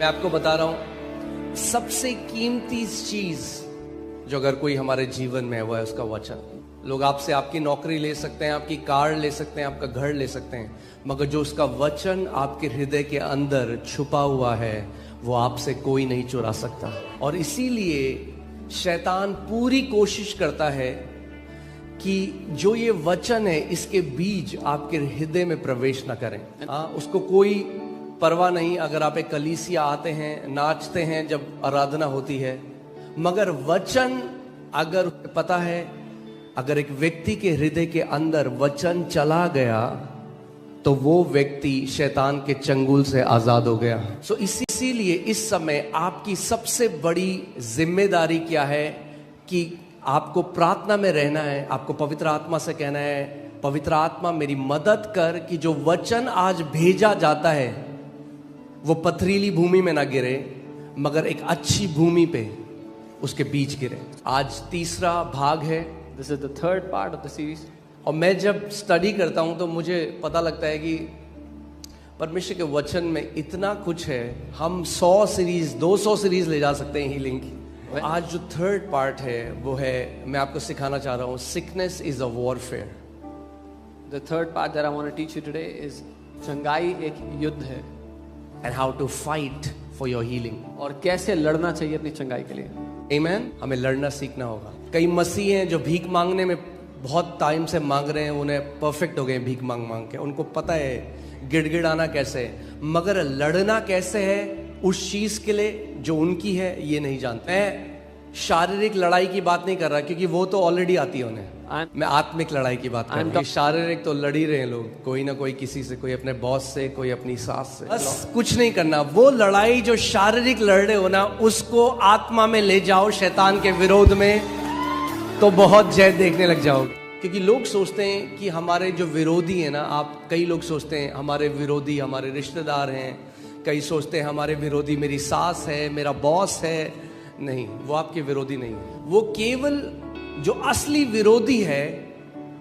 मैं आपको बता रहा हूं सबसे कीमती चीज जो अगर कोई हमारे जीवन में है वो है उसका वचन। लोग आपसे आपकी नौकरी ले सकते हैं, आपकी कार ले सकते हैं, आपका घर ले सकते हैं, मगर जो उसका वचन आपके हृदय के अंदर छुपा हुआ है वो आपसे कोई नहीं चुरा सकता। और इसीलिए शैतान पूरी कोशिश करता है कि जो ये वचन है इसके बीज आपके हृदय में प्रवेश न करें। उसको कोई परवाह नहीं अगर आप एक कलीसिया आते हैं, नाचते हैं जब आराधना होती है, मगर वचन अगर पता है अगर एक व्यक्ति के हृदय के अंदर वचन चला गया तो वो व्यक्ति शैतान के चंगुल से आजाद हो गया। सो इसीलिए इस समय आपकी सबसे बड़ी जिम्मेदारी क्या है कि आपको प्रार्थना में रहना है। आपको पवित्र आत्मा से कहना है, पवित्र आत्मा मेरी मदद कर कि जो वचन आज भेजा जाता है वो पथरीली भूमि में ना गिरे मगर एक अच्छी भूमि पे उसके बीज गिरे। आज तीसरा भाग है, This is the third part of the series. और मैं जब स्टडी करता हूं तो मुझे पता लगता है कि परमेश्वर के वचन में इतना कुछ है। हम 100 सीरीज 200 सीरीज ले जा सकते हैं हीलिंग की। आज जो थर्ड पार्ट है वो है, मैं आपको सिखाना चाह रहा हूं, sickness is a warfare. The third part that I want to teach you today is चंगाई एक युद्ध है, and how to fight for your healing, और कैसे लड़ना चाहिए अपनी चंगाई के लिए। आमीन। हमें लड़ना सीखना होगा। कई मसीह हैं जो भीख मांगने में बहुत टाइम से मांग रहे हैं, उन्हें परफेक्ट हो गए भीख मांग मांग के, उनको पता है गिड़गिड़ाना कैसे है, मगर लड़ना कैसे है उस चीज के लिए जो उनकी है ये नहीं जानते। मैं शारीरिक लड़ाई की बात नहीं कर रहा क्योंकि वो तो ऑलरेडी आती है उन्हें। मैं आत्मिक लड़ाई की बात कर रहा हूं। शारीरिक तो लड़ ही रहे हैं लोग, कोई ना कोई किसी से, कोई अपने बॉस से, कोई अपनी सास से। बस कुछ नहीं करना। वो लड़ाई जो शारीरिक लड़ रहे हो ना, उसको आत्मा में ले जाओ शैतान के विरोध में, तो बहुत जय देखने लग जाओगे। क्योंकि लोग सोचते हैं कि हमारे जो विरोधी है ना, कई लोग सोचते हैं हमारे विरोधी हमारे रिश्तेदार हैं, कई सोचते हैं हमारे विरोधी मेरी सास है, मेरा बॉस है। नहीं, वो आपके विरोधी नहीं है। वो केवल जो असली विरोधी है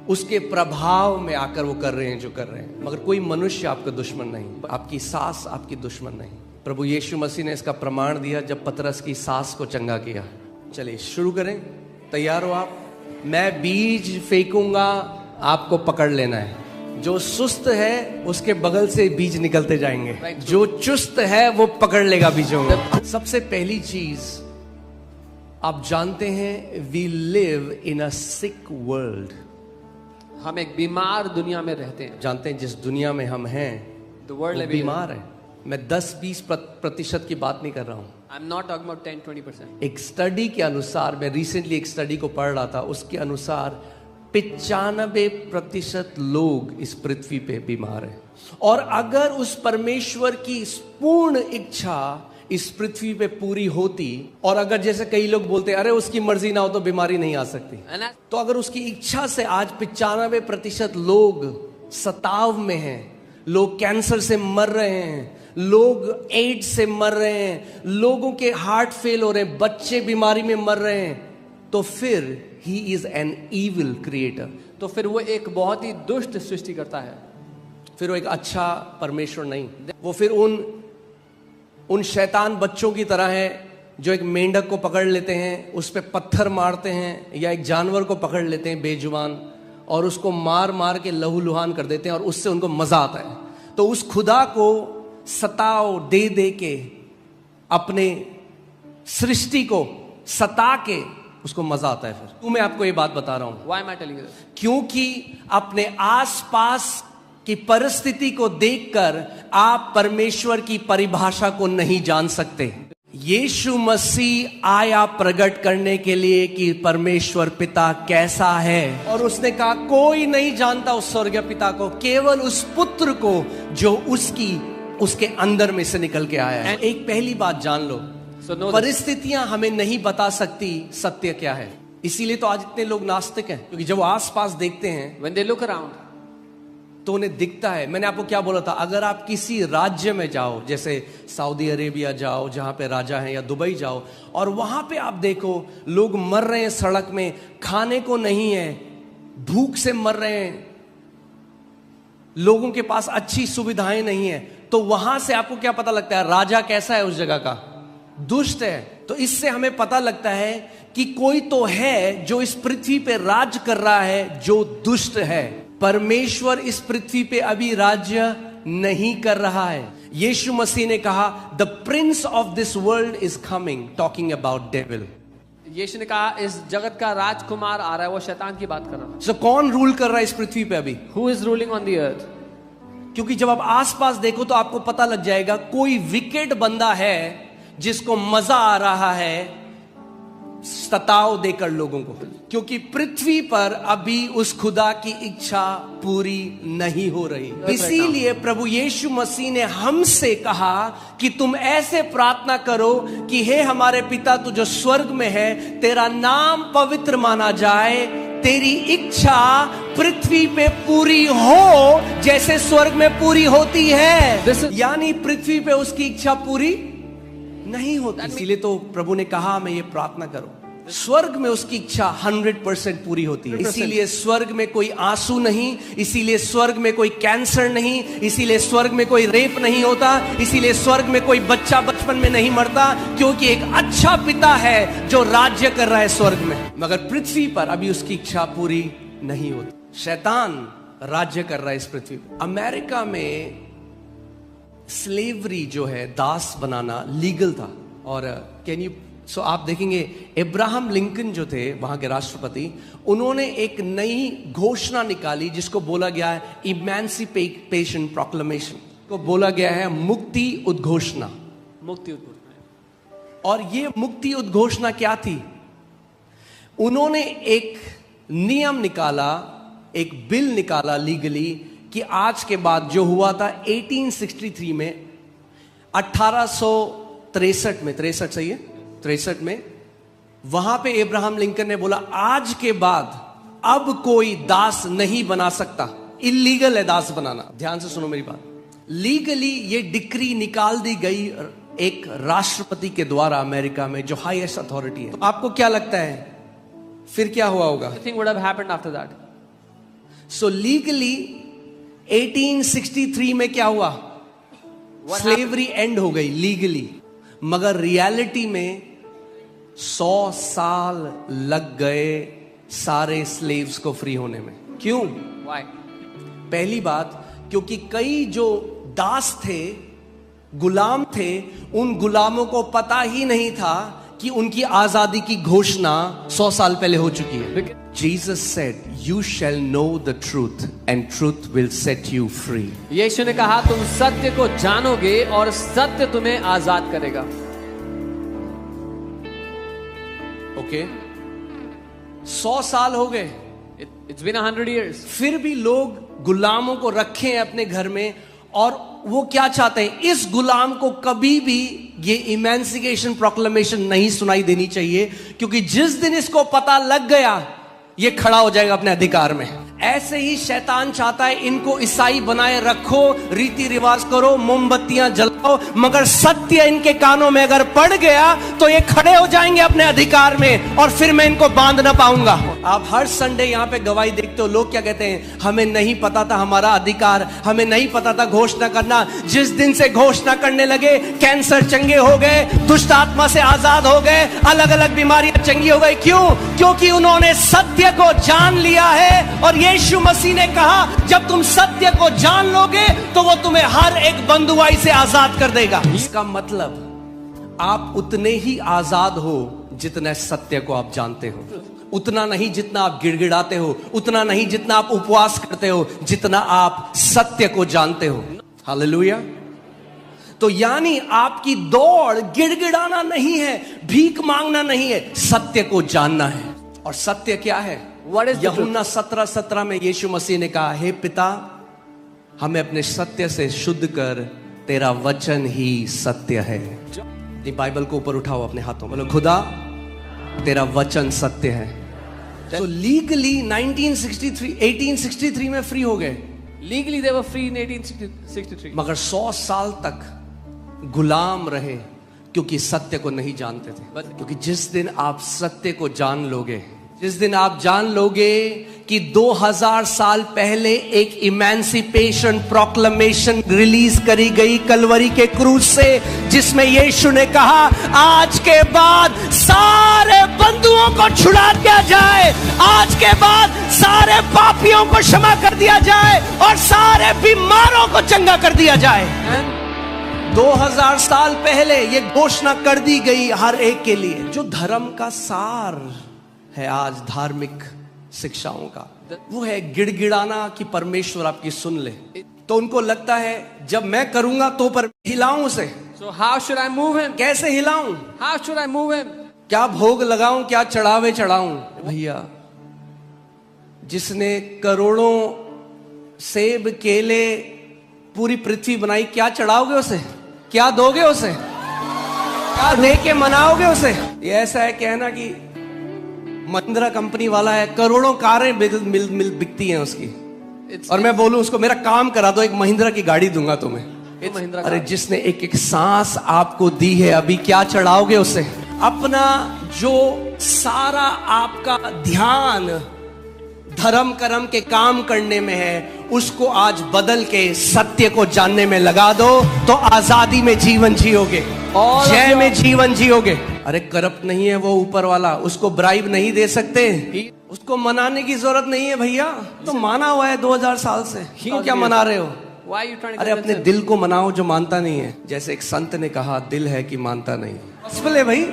उसके प्रभाव में आकर वो कर रहे हैं जो कर रहे हैं, मगर कोई मनुष्य आपका दुश्मन नहीं, आपकी सास आपकी दुश्मन नहीं। प्रभु यीशु मसीह ने इसका प्रमाण दिया जब पतरस की सास को चंगा किया। चलिए शुरू करें, तैयार हो आप? मैं बीज फेंकूंगा, आपको पकड़ लेना है। जो सुस्त है उसके बगल से बीज निकलते जाएंगे, जो चुस्त है वो पकड़ लेगा बीजों को। सबसे पहली चीज आप जानते हैं, we live in a sick world. हम एक बीमार दुनिया में रहते हैं। जानते हैं जिस दुनिया में हम हैं The world वो बीमार है। मैं 10-20% की बात नहीं कर रहा हूं। I'm not talking about 10-20%. एक स्टडी के अनुसार, मैं रिसेंटली एक स्टडी को पढ़ रहा था, उसके अनुसार 95% लोग इस पृथ्वी पे बीमार हैं। और अगर उस परमेश्वर की पूर्ण इच्छा इस पृथ्वी पे पूरी होती, और अगर जैसे कई लोग बोलते हैं अरे उसकी मर्जी ना हो तो बीमारी नहीं आ सकती, तो अगर उसकी इच्छा से आज 95% लोग सताव में हैं, लोग कैंसर से मर रहे हैं, लोग एड्स से मर रहे हैं, लोगों के हार्ट फेल हो रहे हैं, बच्चे बीमारी में मर रहे हैं, तो फिर he is an evil creator. तो फिर वो एक बहुत ही दुष्ट सृष्टि करता है। फिर वो एक अच्छा परमेश्वर नहीं, वो फिर उन शैतान बच्चों की तरह है जो एक मेंढक को पकड़ लेते हैं, उस पे पत्थर मारते हैं, या एक जानवर को पकड़ लेते हैं बेजुबान और उसको मार मार के लहूलुहान कर देते हैं और उससे उनको मजा आता है। तो उस खुदा को सताओ दे दे के, अपने सृष्टि को सता के उसको मजा आता है। फिर मैं आपको ये बात बता रहा हूं, Why am I telling you this? क्योंकि अपने आसपास की परिस्थिति को देखकर आप परमेश्वर की परिभाषा को नहीं जान सकते। यीशु मसीह आया प्रकट करने के लिए कि परमेश्वर पिता कैसा है, और उसने कहा कोई नहीं जानता उस स्वर्गीय पिता को, केवल उस पुत्र को जो उसके अंदर में से निकल के आया है। एक पहली बात जान लो, परिस्थितियां हमें नहीं बता सकती सत्य क्या है। इसीलिए तो आज इतने लोग नास्तिक हैं, क्योंकि जब वो आसपास देखते हैं, When they look around, तो उन्हें दिखता है। मैंने आपको क्या बोला था, अगर आप किसी राज्य में जाओ, जैसे सऊदी अरेबिया जाओ जहां पे राजा हैं, या दुबई जाओ, और वहां पे आप देखो लोग मर रहे हैं सड़क में, खाने को नहीं है, भूख से मर रहे हैं, लोगों के पास अच्छी सुविधाएं नहीं है, तो वहां से आपको क्या पता लगता है? राजा कैसा है उस जगह का? दुष्ट है। तो इससे हमें पता लगता है कि कोई तो है जो इस पृथ्वी पे राज कर रहा है जो दुष्ट है। परमेश्वर इस पृथ्वी पे अभी राज्य नहीं कर रहा है। यीशु मसीह ने कहा the prince of this world is coming, talking about devil. Yeshu ने कहा इस जगत का राजकुमार आ रहा है, वो शैतान की बात कर रहा है। सो कौन रूल कर रहा है इस पृथ्वी पे अभी? Who is ruling on the earth? क्योंकि जब आप आसपास देखो तो आपको पता लग जाएगा कोई विकेट बंदा है जिसको मजा आ रहा है सताव देकर लोगों को, क्योंकि पृथ्वी पर अभी उस खुदा की इच्छा पूरी नहीं हो रही। इसीलिए प्रभु यीशु मसीह ने हमसे कहा कि तुम ऐसे प्रार्थना करो कि हे हमारे पिता तू जो स्वर्ग में है, तेरा नाम पवित्र माना जाए, तेरी इच्छा पृथ्वी पे पूरी हो जैसे स्वर्ग में पूरी होती है। यानी पृथ्वी पे उसकी इच्छा पूरी नहीं होती। इसीलिए तो प्रभु ने कहा मैं ये प्रार्थना करो, स्वर्ग में उसकी इच्छा 100% पूरी होती है। इसीलिए स्वर्ग में कोई आंसू नहीं, इसीलिए स्वर्ग में कोई कैंसर नहीं, इसीलिए स्वर्ग में कोई रेप नहीं होता, इसीलिए स्वर्ग में कोई बच्चा बचपन में नहीं मरता, क्योंकि एक अच्छा पिता है जो राज्य कर रहा है स्वर्ग में। मगर पृथ्वी पर अभी उसकी इच्छा पूरी नहीं होती। शैतान राज्य कर रहा है इस पृथ्वी पर। अमेरिका में स्लेवरी जो है, दास बनाना लीगल था। और सो आप देखेंगे अब्राहम लिंकन जो थे वहां के राष्ट्रपति, उन्होंने एक नई घोषणा निकाली जिसको बोला गया है इमेंसिपेशन प्रोक्लेमेशन, को बोला गया है मुक्ति उद्घोषणा। मुक्ति उद्घोषणा। और ये मुक्ति उद्घोषणा क्या थी? उन्होंने एक नियम निकाला, एक बिल निकाला लीगली कि आज के बाद जो हुआ था 1863 में, 1863 में, 63 सही है, 63 में, वहां पे अब्राहम लिंकन ने बोला आज के बाद अब कोई दास नहीं बना सकता, इलीगल है दास बनाना। ध्यान से सुनो मेरी बात। लीगली ये डिक्री निकाल दी गई एक राष्ट्रपति के द्वारा अमेरिका में, जो हाईएस्ट अथॉरिटी है। तो आपको क्या लगता है फिर क्या हुआ होगा? I think would have happened after that. So legally 1863 में क्या हुआ? स्लेवरी एंड हो गई लीगली, मगर रियलिटी में 100 साल लग गए सारे स्लेव्स को फ्री होने में। क्यों? Why? पहली बात, क्योंकि कई जो दास थे, गुलाम थे, उन गुलामों को पता ही नहीं था कि उनकी आजादी की घोषणा 100 साल पहले हो चुकी है। Jesus said, "You shall know the truth, and truth will set you free." यीशु ने कहा तुम सत्य को जानोगे और सत्य तुम्हें आजाद करेगा। ओके, 100 साल हो गए। It's been 100 years. फिर भी लोग गुलामों को रखे हैं अपने घर में, और वो क्या चाहते हैं? इस गुलाम को कभी भी ये इमेंसिपेशन प्रोक्लेमेशन नहीं सुनाई देनी चाहिए, क्योंकि जिस दिन इसको पता लग गया ये खड़ा हो जाएगा अपने अधिकार में। ऐसे ही शैतान चाहता है इनको ईसाई बनाए रखो, रीति रिवाज करो, मोमबत्तियां जलाओ, मगर सत्य इनके कानों में अगर पड़ गया तो ये खड़े हो जाएंगे अपने अधिकार में, और फिर मैं इनको बांध ना पाऊंगा। आप हर संडे यहाँ पे गवाही देखते हो, लोग क्या कहते हैं? हमें नहीं पता था हमारा अधिकार, हमें नहीं पता था घोषणा करना। जिस दिन से घोषणा करने लगे, कैंसर चंगे हो गए, दुष्ट आत्मा से आजाद हो गए, अलग अलग बीमारियां चंगी हो गई। क्यों? क्योंकि उन्होंने सत्य को जान लिया है। और यीशु मसीह ने कहा जब तुम सत्य को जान लोगे तो वो तुम्हें हर एक बंधुआई से आजाद कर देगा। इसका मतलब आप उतने ही आजाद हो जितना सत्य को आप जानते हो, उतना नहीं जितना आप गिड़गिड़ाते हो, उतना नहीं जितना आप उपवास करते हो, जितना आप सत्य को जानते हो। हालेलुया। तो यानी आपकी दौड़ गिड़गिड़ाना नहीं है, भीख मांगना नहीं है, सत्य को जानना है। और सत्य क्या है? यूहन्ना 17:17 में यीशु मसीह ने कहा, हे पिता हमें अपने सत्य से शुद्ध कर, तेरा वचन ही सत्य है। बाइबल को ऊपर उठाओ अपने हाथों में, बोलो खुदा तेरा वचन सत्य है। तो लीगली 1863 में फ्री हो गए। Legally they were free in 1863. मगर 100 साल तक गुलाम रहे, क्योंकि सत्य को नहीं जानते थे। क्योंकि जिस दिन आप सत्य को जान लोगे, जिस दिन आप जान लोगे कि 2000 साल पहले एक इमेंसिपेशन प्रोक्लेमेशन रिलीज करी गई कलवरी के क्रूज से, जिसमें यीशु ने कहा आज के बाद सारे बंधुओं को छुड़ा दिया जाए, आज के बाद सारे पापियों को क्षमा कर दिया जाए और सारे बीमारों को चंगा कर दिया जाए। 2000 साल पहले ये घोषणा कर दी गई हर एक के लिए। जो धर्म का सार है आज धार्मिक शिक्षाओं का, वो है गिड़गिड़ाना कि परमेश्वर आपकी सुन ले। तो उनको लगता है जब मैं करूंगा तो पर हिलाऊं उसे। So how should I move him? कैसे हिलाऊं? How should I move him? क्या भोग लगाऊं, क्या चढ़ावे चढ़ाऊं? भैया, जिसने करोड़ों सेब केले पूरी पृथ्वी बनाई, क्या चढ़ाओगे उसे? क्या दोगे उसे? क्या दे के मनाओगे उसे? ये ऐसा है कहना कि महिंद्रा कंपनी वाला है, करोड़ों कारें बिकती हैं उसकी, और मैं बोलूं उसको मेरा काम करा दो, एक महिंद्रा की गाड़ी दूंगा तुम्हें। अरे जिसने एक एक सांस आपको दी है, अभी क्या चढ़ाओगे उसे? अपना जो सारा आपका ध्यान धर्म कर्म के काम करने में है, उसको आज बदल के सत्य को जानने में लगा दो, तो आजादी में जीवन जियोगे, जय में जीवन जियोगे। अरे करप्ट नहीं है वो ऊपर वाला, उसको ब्राइब नहीं दे सकते, उसको मनाने की जरूरत नहीं है भैया। तो माना हुआ है 2000 साल से, क्यों क्या मना रहे हो? अरे अपने दिल को मनाओ जो मानता नहीं है। जैसे एक संत ने कहा, दिल है कि मानता नहीं। गॉस्पेल है भाई,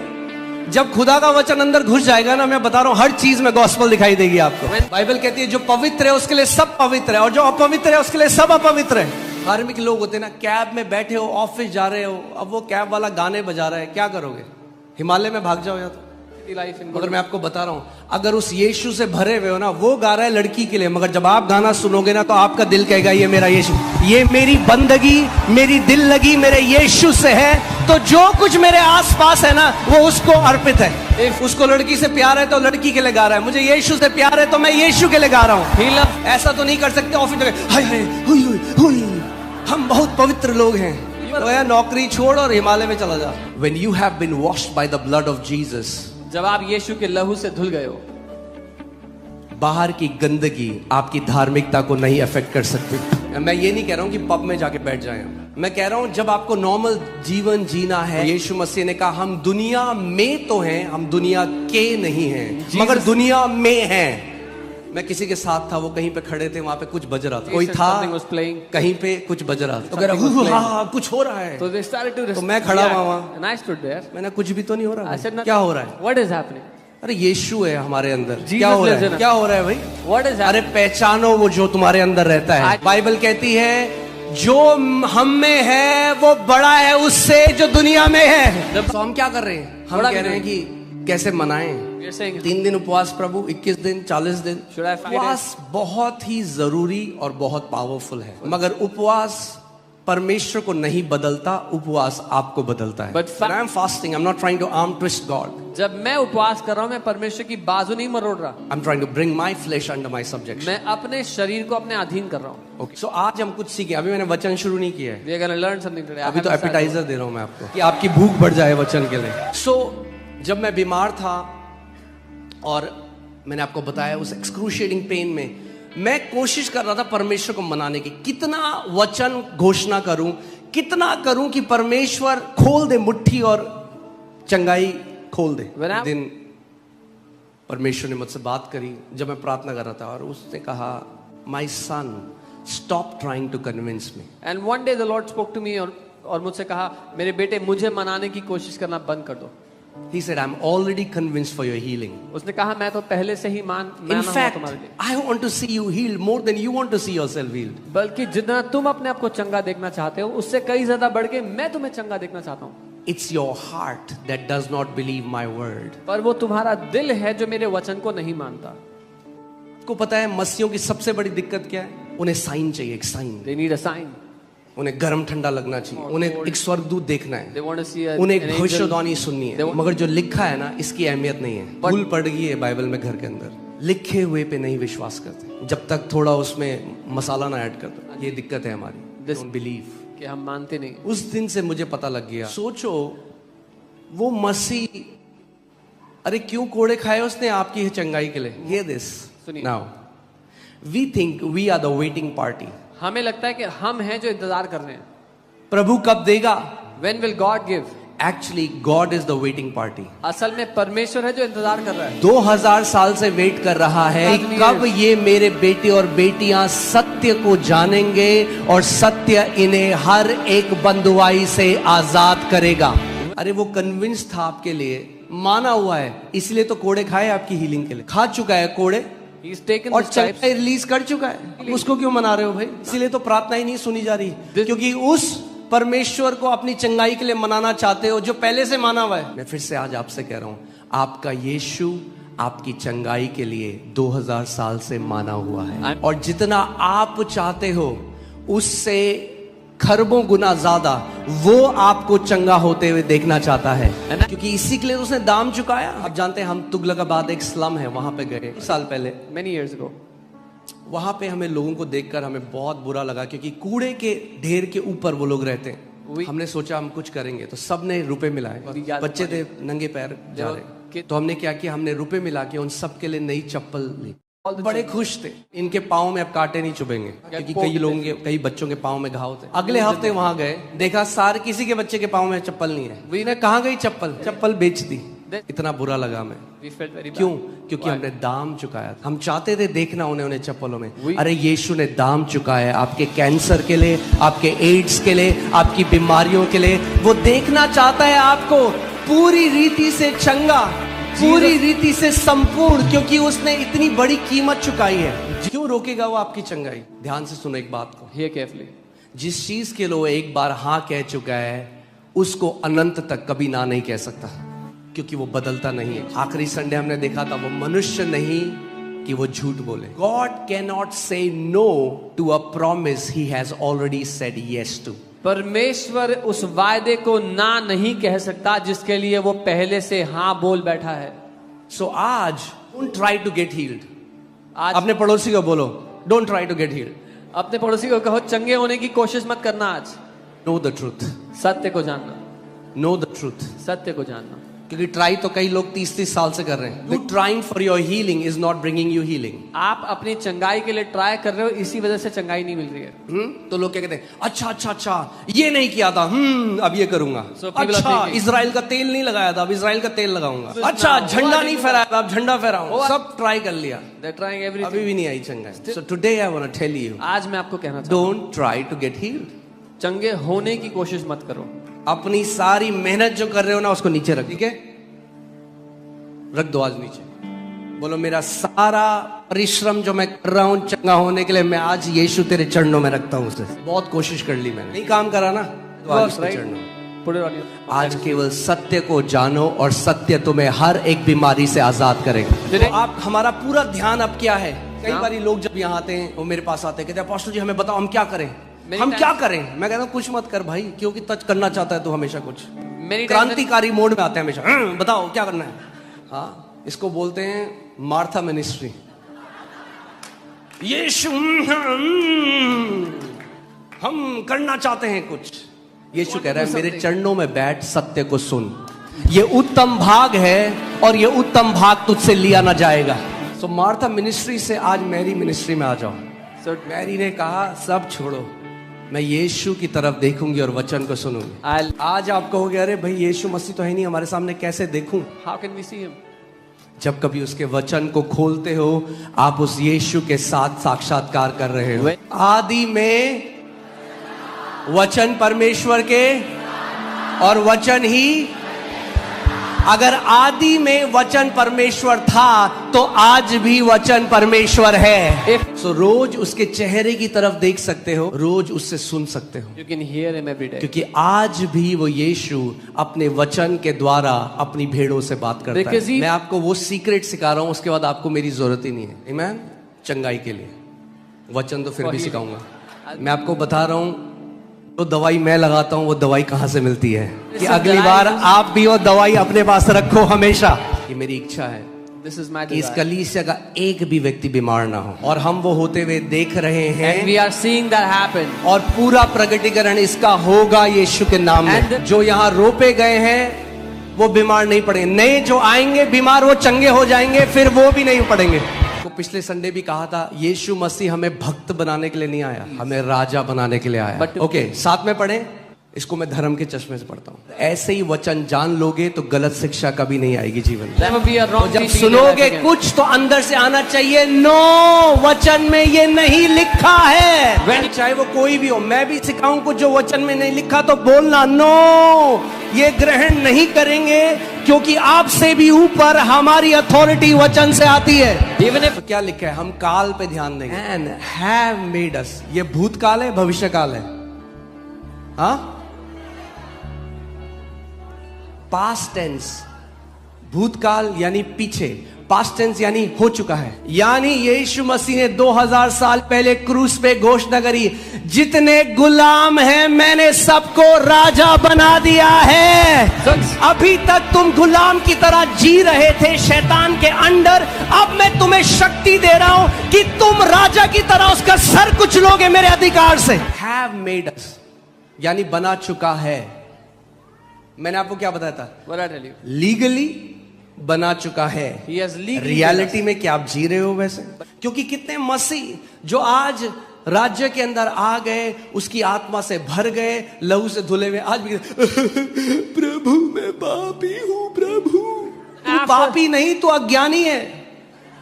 जब खुदा का वचन अंदर घुस जाएगा ना, मैं बता रहा हूं हर चीज में गॉस्पेल दिखाई देगी आपको। बाइबल कहती है जो पवित्र है उसके लिए सब पवित्र है, और जो अपवित्र है उसके लिए सब अपवित्र है। धार्मिक लोग होते हैं ना, कैब में बैठे हो, ऑफिस जा रहे हो, अब वो कैब वाला गाने बजा रहा है, क्या करोगे? हिमालय में भाग जाओ या तो। मगर मैं आपको बता रहा हूं, अगर उस यीशु से भरे हुए हो ना, वो गा रहा है लड़की के लिए, मगर जब आप गाना सुनोगे ना, तो आपका दिल कहेगा ये मेरा यीशु, ये मेरी बंदगी, मेरी दिल लगी मेरे यीशु से है। तो जो कुछ मेरे आसपास है ना, वो उसको अर्पित है। उसको लड़की से प्यार है तो लड़की के लिए गा रहा है, मुझे यीशु से प्यार है तो मैं यीशु के लिए गा रहा हूँ। ऐसा तो नहीं कर सकते ऑफिस में, हाय हाय हुई हुई हुई, हम बहुत पवित्र लोग हैं। तो यार नौकरी छोड़ और हिमालय में चला जा। When you have been washed by the blood of Jesus, जब आप यीशु के लहू से धुल गए हो, बाहर की गंदगी आपकी धार्मिकता को नहीं अफेक्ट कर सकती। मैं ये नहीं कह रहा हूं कि पब में जाके बैठ जाएं, मैं कह रहा हूं जब आपको नॉर्मल जीवन जीना है। यीशु मसीह ने कहा हम दुनिया में तो हैं, हम दुनिया के नहीं हैं, मगर दुनिया में हैं। मैं किसी के साथ था, वो कहीं पे खड़े थे, वहां पे कुछ बज रहा था, कोई था कहीं पे कुछ बज रहा था, तो कुछ हो रहा है, तो मैं खड़ा हुआ वहां, मैंने कुछ भी तो नहीं हो रहा, क्या हो रहा है? What is happening? अरे यीशु है हमारे अंदर, क्या हो रहा है? क्या हो रहा है भाई? What is happening? अरे पहचानो वो जो तुम्हारे अंदर रहता है। बाइबल कहती है जो हम में है वो बड़ा है उससे जो दुनिया में है। तो हम क्या कर रहे हैं? हम कह रहे हैं कि कैसे मनाएं 3 दिन उपवास प्रभु, 21 दिन, 40 दिन। उपवास बहुत ही जरूरी और बहुत पावरफुल है, मगर उपवास परमेश्वर को नहीं बदलता, उपवास आपको बदलता है। But I am fasting, I'm not trying to arm twist God. जब मैं उपवास कर रहा हूँ, मैं परमेश्वर की बाजू नहीं मरोड़ रहा। I'm trying to bring my flesh under my subjection. मैं अपने शरीर को अपने अधीन कर रहा हूँ। Okay. So आज हम कुछ सीखे, अभी मैंने वचन शुरू नहीं किया है। We are going to learn something today. अभी तो एपिटाइजर दे रहा हूँ मैं आपको कि आपकी भूख बढ़ जाए वचन के लिए। So जब मैं बीमार था और मैंने आपको बताया उस एक्सक्रूशिएटिंग पेन में, मैं कोशिश कर रहा था परमेश्वर को मनाने की, कितना वचन घोषणा करूं, कितना करूं कि परमेश्वर खोल दे मुट्ठी और चंगाई खोल दे। दिन परमेश्वर ने मुझसे बात करी जब मैं प्रार्थना कर रहा था, और उसने कहा my son stop trying to convince me. And one day the Lord spoke to me और मुझसे कहा मेरे बेटे मुझे मनाने की कोशिश करना बंद कर दो। He said, I'm already convinced for your healing. उसने कहा मैं तो पहले से ही In fact, I want to see you healed more than you want to see yourself healed. बल्कि जितना तुम अपने आप को चंगा देखना चाहते हो, उससे कई ज्यादा बढ़ के मैं तुम्हें चंगा देखना चाहता हूँ। It's your heart that does not believe my word. पर वो तुम्हारा दिल है जो मेरे वचन को नहीं मानता। को पता है मसीहों की सबसे बड़ी दिक्कत क्या है? उन्हें साइन चाहिए, एक sign. They need a sign. उन्हें गर्म ठंडा लगना चाहिए, उन्हें एक स्वर्गदूत देखना है, They want to see an उन्हें एक angel. भविष्यवाणी सुननी है, मगर जो लिखा है ना इसकी अहमियत नहीं है। भूल पड़ गई है बाइबल में घर के अंदर, लिखे हुए पे नहीं विश्वास करते जब तक थोड़ा उसमें मसाला ना ऐड कर दो। ये दिक्कत है हमारी, डोंट बिलीव, कि हम मानते नहीं। उस दिन से मुझे पता लग गया। सोचो वो मसीह अरे क्यों कोड़े खाए उसने आपकी चंगाई के लिए? Hear this. सुनिए। Now, we think we are the waiting party. हमें लगता है कि हम हैं जो इंतजार कर रहे हैं। प्रभु कब देगा? When will God give? Actually, God is the waiting party. असल में परमेश्वर है जो इंतजार कर रहा है। 2000 साल से वेट कर रहा है कि कब ये मेरे बेटे और बेटियां सत्य को जानेंगे और सत्य इन्हें हर एक बंधुआई से आजाद करेगा। अरे वो कन्विंस था आपके लिए, माना हुआ है, इसलिए तो कोड़े खाए आपकी हीलिंग के लिए। खा चुका है कोड़े He's taken और the stripes. चंगाई रिलीज कर चुका है। उसको क्यों मना रहे हो भाई? इसलिए तो प्रार्थना ही नहीं सुनी जा रही, क्योंकि उस परमेश्वर को अपनी चंगाई के लिए मनाना चाहते हो जो पहले से माना हुआ है। मैं फिर से आज आपसे कह रहा हूं, आपका यीशु आपकी चंगाई के लिए 2000 साल से माना हुआ है, और जितना आप चाहते हो उससे खरबों गुना ज्यादा वो आपको चंगा होते हुए देखना चाहता है, क्योंकि इसी के लिए उसने दाम चुकाया। आप जानते हैं, हम तुगलकाबाद एक स्लम है, वहां पे गए साल पहले, Many years ago. वहां पे हमें लोगों को देखकर हमें बहुत बुरा लगा, क्योंकि कूड़े के ढेर के ऊपर वो लोग रहते हैं। हमने सोचा हम कुछ करेंगे, तो सबने रुपए मिलाए। बच्चे थे नंगे पैर जा रहे, तो हमने क्या किया, हमने रुपए मिला के उन सब के लिए नई चप्पल ली। बड़े खुश थे, इनके पाँव में अब कांटे नहीं चुभेंगे, क्योंकि कई लोगों के, कई बच्चों के पाँव में घाव थे। अगले हफ्ते वहां गए, देखा सारे किसी के बच्चे के पाँव में चप्पल नहीं है। वीने कहाँ गई चप्पल? चप्पल बेच दी। इतना बुरा लगा मैं। We felt very bad. क्यों? क्योंकि हमने दाम चुकाया। हम चाहते थे देखना उन्हें चप्पलों में। अरे यीशु ने दाम चुकाया आपके कैंसर के लिए, आपके एड्स के लिए, आपकी बीमारियों के लिए। वो देखना चाहता है आपको पूरी रीति से चंगा, पूरी रीति से संपूर्ण, क्योंकि उसने इतनी बड़ी कीमत चुकाई है। क्यों रोकेगा वो आपकी चंगाई? ध्यान से सुनो एक बात को। Hear carefully. जिस चीज के लिए वो एक बार हाँ कह चुका है, उसको अनंत तक कभी ना नहीं कह सकता, क्योंकि वो बदलता नहीं है। आखिरी संडे हमने देखा था, वो मनुष्य नहीं कि वो झूठ बोले। God cannot say no to a promise he has already said yes to. परमेश्वर उस वायदे को ना नहीं कह सकता जिसके लिए वो पहले से हाँ बोल बैठा है। So आज don't try to get healed. आज अपने पड़ोसी को बोलो, don't try to get healed. अपने पड़ोसी को कहो चंगे होने की कोशिश मत करना। आज Know the truth. सत्य को जानना, Know the truth. सत्य को जानना। क्योंकि ट्राई तो कई लोग 30-30 साल से कर रहे हैं। You trying for your healing is not bringing you healing. आप अपनी चंगाई के लिए ट्राई कर रहे हो, इसी वजह से चंगाई नहीं मिल रही है। तो लोग क्या कहते हैं, अच्छा ये नहीं किया था, अब ये करूंगा। So people are अच्छा thinking, इजराइल का तेल नहीं लगाया था, अब इजराइल का तेल लगाऊंगा। अच्छा झंडा नहीं फहराया था, अब झंडा फहराऊंगा। सब ट्राई कर लिया, They're trying everything. अभी भी नहीं आई चंगाई। So today I want to tell you, आज मैं आपको कहना चाहता हूँ, don't try to get healed. चंगे होने की कोशिश मत करो। अपनी सारी मेहनत जो कर रहे हो ना, उसको नीचे रख, ठीक है? रख दो आज नीचे। बोलो मेरा सारा परिश्रम जो मैं कर रहा हूं चंगा होने के लिए, मैं आज यीशु तेरे चरणों में रखता हूं। उसे बहुत कोशिश कर ली मैंने, नहीं काम करा ना, तो आज उसके चरणों में। Put it on your- आज केवल सत्य को जानो और सत्य तुम्हें हर एक बीमारी से आजाद करेगा। तो आप, हमारा पूरा ध्यान अब क्या है? कई बार लोग जब यहाँ आते हैं, वो मेरे पास आते हैं, कहते हैं पास्टर जी हमें बताओ हम क्या करें, हम क्या करें? मैं कहता हूँ कुछ मत कर भाई, क्योंकि टच करना चाहता है तो हमेशा कुछ क्रांतिकारी मोड में आते हैं हमेशा। बताओ क्या करना है? हाँ, इसको बोलते हैं मार्था मिनिस्ट्री। यीशु हम करना चाहते हैं कुछ। यीशु कह रहा है मेरे चरणों में बैठ, सत्य को सुन। ये उत्तम भाग है और ये उत्तम भाग तुझसे लिया ना जाएगा। सो मार्था मिनिस्ट्री से आज मैरी मिनिस्ट्री में आ जाओ। सो मैरी ने कहा सब छोड़ो, मैं यीशु की तरफ देखूंगी और वचन को सुनूंगी। आज आप कहोगे अरे भाई यीशु मसीह तो है नहीं हमारे सामने, कैसे देखूं? How can we see him? जब कभी उसके वचन को खोलते हो, आप उस यीशु के साथ साक्षात्कार कर रहे हो। आदि में वचन परमेश्वर के, और वचन ही, अगर आदि में वचन परमेश्वर था तो आज भी वचन परमेश्वर है। सो रोज उसके चेहरे की तरफ देख सकते हो, रोज उससे सुन सकते हो। You can hear him every day. क्योंकि आज भी वो यीशु अपने वचन के द्वारा अपनी भेड़ों से बात करता है। मैं आपको वो सीक्रेट सिखा रहा हूं, उसके बाद आपको मेरी जरूरत ही नहीं है। आमीन। चंगाई के लिए वचन तो फिर भी सिखाऊंगा। मैं आपको बता रहा हूं, तो दवाई मैं लगाता हूं, वो दवाई कहां से मिलती है, कि अगली बार आप भी वो दवाई अपने पास रखो हमेशा। ये मेरी इच्छा है This is my कि इस desire. कलीसिया का एक भी व्यक्ति बीमार ना हो, और हम वो होते हुए देख रहे And हैं, we are seeing that happen. और पूरा प्रगटीकरण इसका होगा यीशु के नाम में। And- जो यहाँ रोपे गए हैं वो बीमार नहीं पड़ेंगे। नए जो आएंगे बीमार वो चंगे हो जाएंगे, फिर वो भी नहीं पड़ेंगे। तो पिछले संडे भी कहा था यीशु मसीह हमें भक्त बनाने के लिए नहीं आया, हमें राजा बनाने के लिए आया। ओके, साथ में पढ़ें। इसको मैं धर्म के चश्मे से पढ़ता हूं। ऐसे ही वचन जान लोगे तो गलत शिक्षा कभी नहीं आएगी जीवन में। तो जब सुनोगे कुछ तो अंदर से आना चाहिए, नो वचन में ये नहीं लिखा है। चाहे वो कोई भी हो, मैं भी सिखाऊं कुछ जो वचन में नहीं लिखा तो बोलना नो, ये ग्रहण नहीं करेंगे, क्योंकि आपसे भी ऊपर हमारी अथॉरिटी वचन से आती है। तो क्या लिखा है, हम काल पे ध्यान देंगे। एंड हैव मेड अस, ये भूतकाल है भविष्य काल है, हाँ, पास्ट टेंस, भूतकाल यानी पीछे, पास्ट टेंस यानी हो चुका है। यानी यीशु मसीह ने 2000 साल पहले क्रूस पे घोषणा करी, जितने गुलाम हैं मैंने सबको राजा बना दिया है। अभी तक तुम गुलाम की तरह जी रहे थे शैतान के अंडर, अब मैं तुम्हें शक्ति दे रहा हूं कि तुम राजा की तरह उसका सर कुचलोगे मेरे अधिकार से। हैव मेड अस यानी बना चुका है। मैंने आपको क्या बताया था, लीगली बना चुका है। रियलिटी में क्या आप जी रहे हो वैसे? क्योंकि कितने मसीह जो आज राज्य के अंदर आ गए, उसकी आत्मा से भर गए, लहू से धुले हुए, आज भी प्रभु मैं पापी हूं, प्रभु। तू पापी नहीं, तू अज्ञानी है,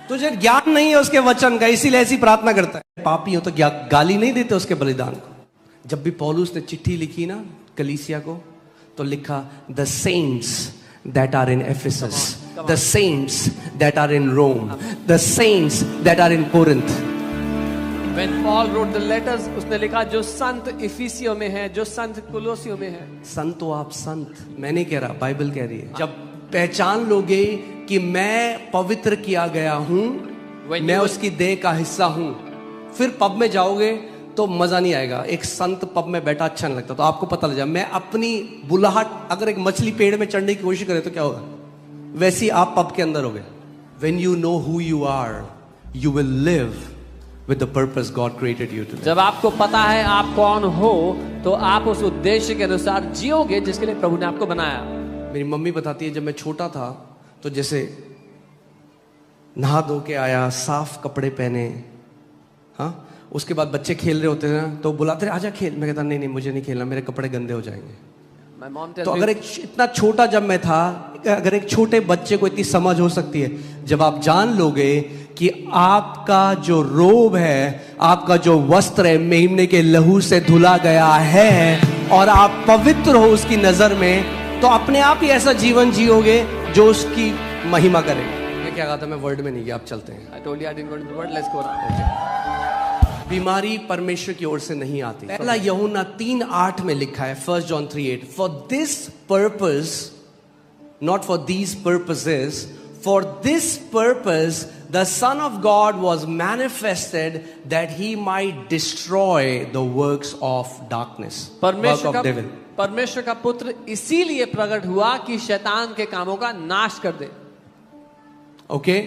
तुझे ज्ञान नहीं है उसके वचन का, इसीलिए ऐसी प्रार्थना करता है। पापी हो तो गाली नहीं देते उसके बलिदान को। जब भी पौलुस ने चिट्ठी लिखी ना कलीसिया को, तो लिखा the saints that are in Ephesus, the saints that are in Rome, the saints that are in Corinth. When Paul wrote the letters, उसने लिखा जो संत इफिसियों में है, जो संत कुलोसियों में है। संत तो आप संत, मैं नहीं कह रहा, बाइबल कह रही है। जब पहचान लोगे कि मैं पवित्र किया गया हूं, मैं उसकी देह का हिस्सा हूं, फिर पब में जाओगे तो मजा नहीं आएगा। एक संत पब में बैठा अच्छा नहीं लगता, तो आपको पता लग जाए मैं अपनी बुलाहट, अगर एक मछली पेड़ में चढ़ने की कोशिश करे तो क्या होगा, वैसे ही आप पब के अंदर हो गए। When you know who you are, you will live with the purpose God created you to live. जब आपको पता है आप कौन हो, तो आप उस उद्देश्य के अनुसार जियोगे जिसके लिए प्रभु ने आपको बनाया। मेरी मम्मी बताती है जब मैं छोटा था तो जैसे नहा धो के आया, साफ कपड़े पहने, हाँ, उसके बाद बच्चे खेल रहे होते थे ना, तो बुलाते आजा खेल, मैं कहता नहीं मुझे नहीं खेलना, मेरे कपड़े गंदे हो जाएंगे। तो अगर एक इतना छोटा जब मैं था, अगर एक छोटे बच्चे को इतनी समझ हो सकती है, जब आप जान लोगे कि आपका जो रोब है, आपका जो वस्त्र है, मेमने के लहू से धुला गया है और आप पवित्र हो उसकी नजर में, तो अपने आप ही ऐसा जीवन जियोगे जो उसकी महिमा करेगा। मैं क्या कहा था, मैं वर्ड में नहीं गया, आप चलते हैं। I told you I didn't go into the word, let's go now. बीमारी परमेश्वर की ओर से नहीं आती। पहला यूहन्ना 3:8 में लिखा है, 1 John 3:8, for this purpose, not for these purposes, for this purpose the son of God was manifested that he might destroy the works of darkness. परमेश्वर का पुत्र इसीलिए प्रकट हुआ कि शैतान के कामों का नाश कर दे। ओके,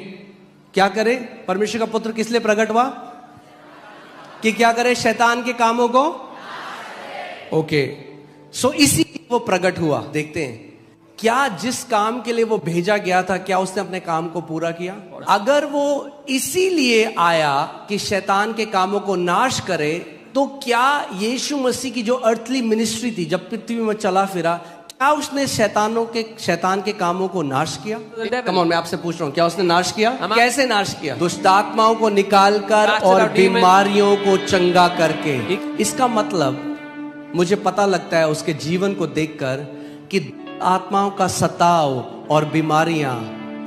क्या करे? परमेश्वर का पुत्र किस लिए प्रकट हुआ? कि क्या करे? शैतान के कामों को। ओके, सो इसी वो प्रकट हुआ। देखते हैं क्या जिस काम के लिए वो भेजा गया था, क्या उसने अपने काम को पूरा किया? अगर वो इसीलिए आया कि शैतान के कामों को नाश करे, तो क्या यीशु मसीह की जो अर्थली मिनिस्ट्री थी, जब पृथ्वी में चला फिरा, क्या उसने शैतान के कामों को नाश किया? कम ऑन, मैं आपसे पूछ रहा हूं, क्या उसने नाश किया? कैसे नाश किया? दुष्ट आत्माओं को निकालकर और बीमारियों को चंगा करके। इसका मतलब मुझे पता लगता है उसके जीवन को देखकर कि आत्माओं का सताव और बीमारियां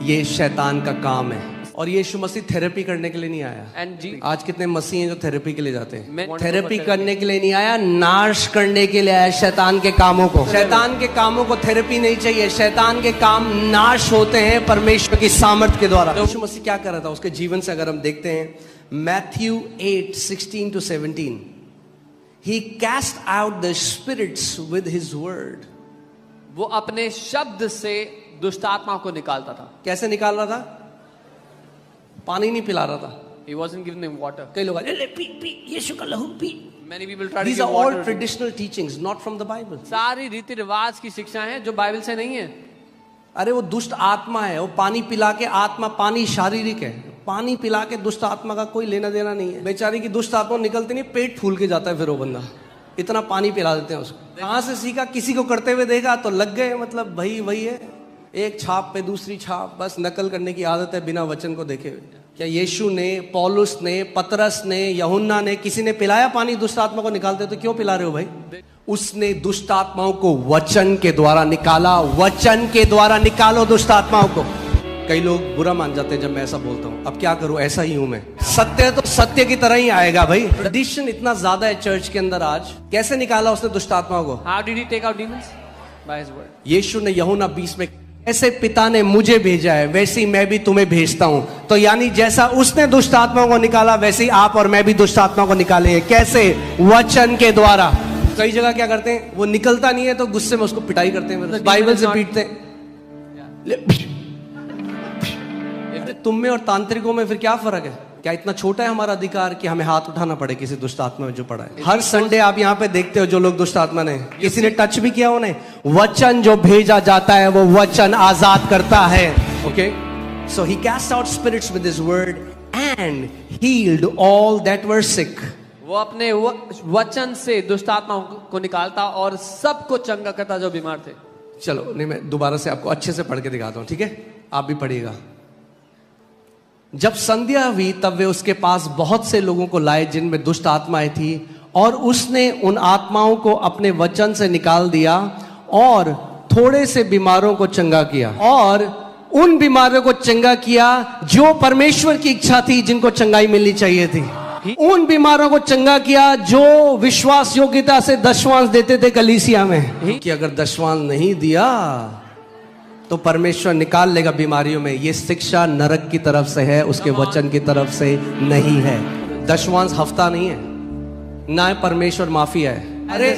ये शैतान का काम है। और यीशु मसीह थेरेपी करने के लिए नहीं आया। आज कितने मसीह हैं जो थेरेपी के लिए जाते हैं? थेरेपी करने के लिए नहीं आया, नाश करने के लिए आया शैतान के कामों को। शैतान के कामों को थेरेपी नहीं चाहिए, शैतान के काम नाश होते हैं परमेश्वर की सामर्थ के द्वारा। यीशु मसीह क्या कर रहा था उसके जीवन से अगर हम देखते हैं, Matthew 8:16-17, he cast out the spirits with his word. वो अपने शब्द से दुष्ट आत्माओं को निकालता था। कैसे निकाल रहा था? पानी नहीं पिला रहा था। He wasn't giving them water. कई लोग ले पी यीशु का लहू P. Many people try to These give are water. all traditional teachings, not from the Bible. सारी रीति रिवाज की शिक्षाएं हैं जो बाइबल से नहीं है। अरे वो दुष्ट आत्मा है, वो पानी पिला के आत्मा, पानी शारीरिक है, पानी पिला के दुष्ट आत्मा का कोई लेना देना नहीं है। बेचारी की दुष्ट आत्मा निकलती नहीं, पेट फूल के जाता है फिर वो बंदा, इतना पानी पिला देते हैं उसको। कहाँ से सीखा? किसी को करते हुए देखा तो लग गए, मतलब भाई वही है, एक छाप पे दूसरी छाप, बस नकल करने की आदत है बिना वचन को देखे हुए। क्या यीशु ने, पौलुस ने, पतरस ने, यूहन्ना ने, किसी ने पिलाया पानी दुष्ट आत्मा को निकालते? तो क्यों पिला रहे हो भाई? उसने दुष्ट आत्माओं को वचन के द्वारा निकाला। वचन के द्वारा निकालो दुष्ट आत्माओं को। कई लोग बुरा मान जाते हैं जब मैं ऐसा बोलता हूँ, अब क्या करूं, ऐसा ही हूं मैं। सत्य है तो सत्य की तरह ही आएगा भाई। ट्रेडिशन इतना ज्यादा है चर्च के अंदर आज। कैसे निकाला उसने दुष्ट आत्माओं को? How did he take out demons? By his word. यीशु ने यूहन्ना 20 में, ऐसे पिता ने मुझे भेजा है वैसे ही मैं भी तुम्हें भेजता हूं। तो यानी जैसा उसने दुष्ट आत्माओं को निकाला वैसे ही आप और मैं भी दुष्ट आत्माओं को निकाले। कैसे? वचन के द्वारा। कई जगह क्या करते हैं, वो निकलता नहीं है तो गुस्से में उसको पिटाई करते हैं, बाइबल से पीटते हैं। तुम में और तांत्रिकों में फिर क्या फर्क है? क्या इतना छोटा है हमारा अधिकार कि हमें हाथ उठाना पड़े किसी दुष्ट आत्मा में जो पड़ा है? हर संडे आप यहाँ पे देखते हो जो लोग दुष्ट आत्मा ने, किसी ने टच भी किया उन्हें। वचन जो भेजा जाता है वो वचन आजाद करता है। Okay, so he cast out spirits with his word and healed all that were sick. वो अपने वचन से दुष्ट आत्माओं को निकालता और सबको चंगा करता जो बीमार थे। चलो नहीं, मैं दोबारा से आपको अच्छे से पढ़ के दिखाता हूं, ठीक है? आप भी पढ़िएगा। जब संध्या हुई तब वे उसके पास बहुत से लोगों को लाए जिनमें दुष्ट आत्माएं थी, और उसने उन आत्माओं को अपने वचन से निकाल दिया और थोड़े से बीमारों को चंगा किया। और उन बीमारों को चंगा किया जो परमेश्वर की इच्छा थी, जिनको चंगाई मिलनी चाहिए थी। उन बीमारों को चंगा किया जो विश्वास योग्यता से दशवांश देते थे कलीसिया में, कि अगर दशवांश नहीं दिया तो परमेश्वर निकाल लेगा बीमारियों में। ये शिक्षा नरक की तरफ से है, उसके वचन की तरफ से नहीं है। दशवांश हफ्ता नहीं है, ना है परमेश्वर माफी है। अरे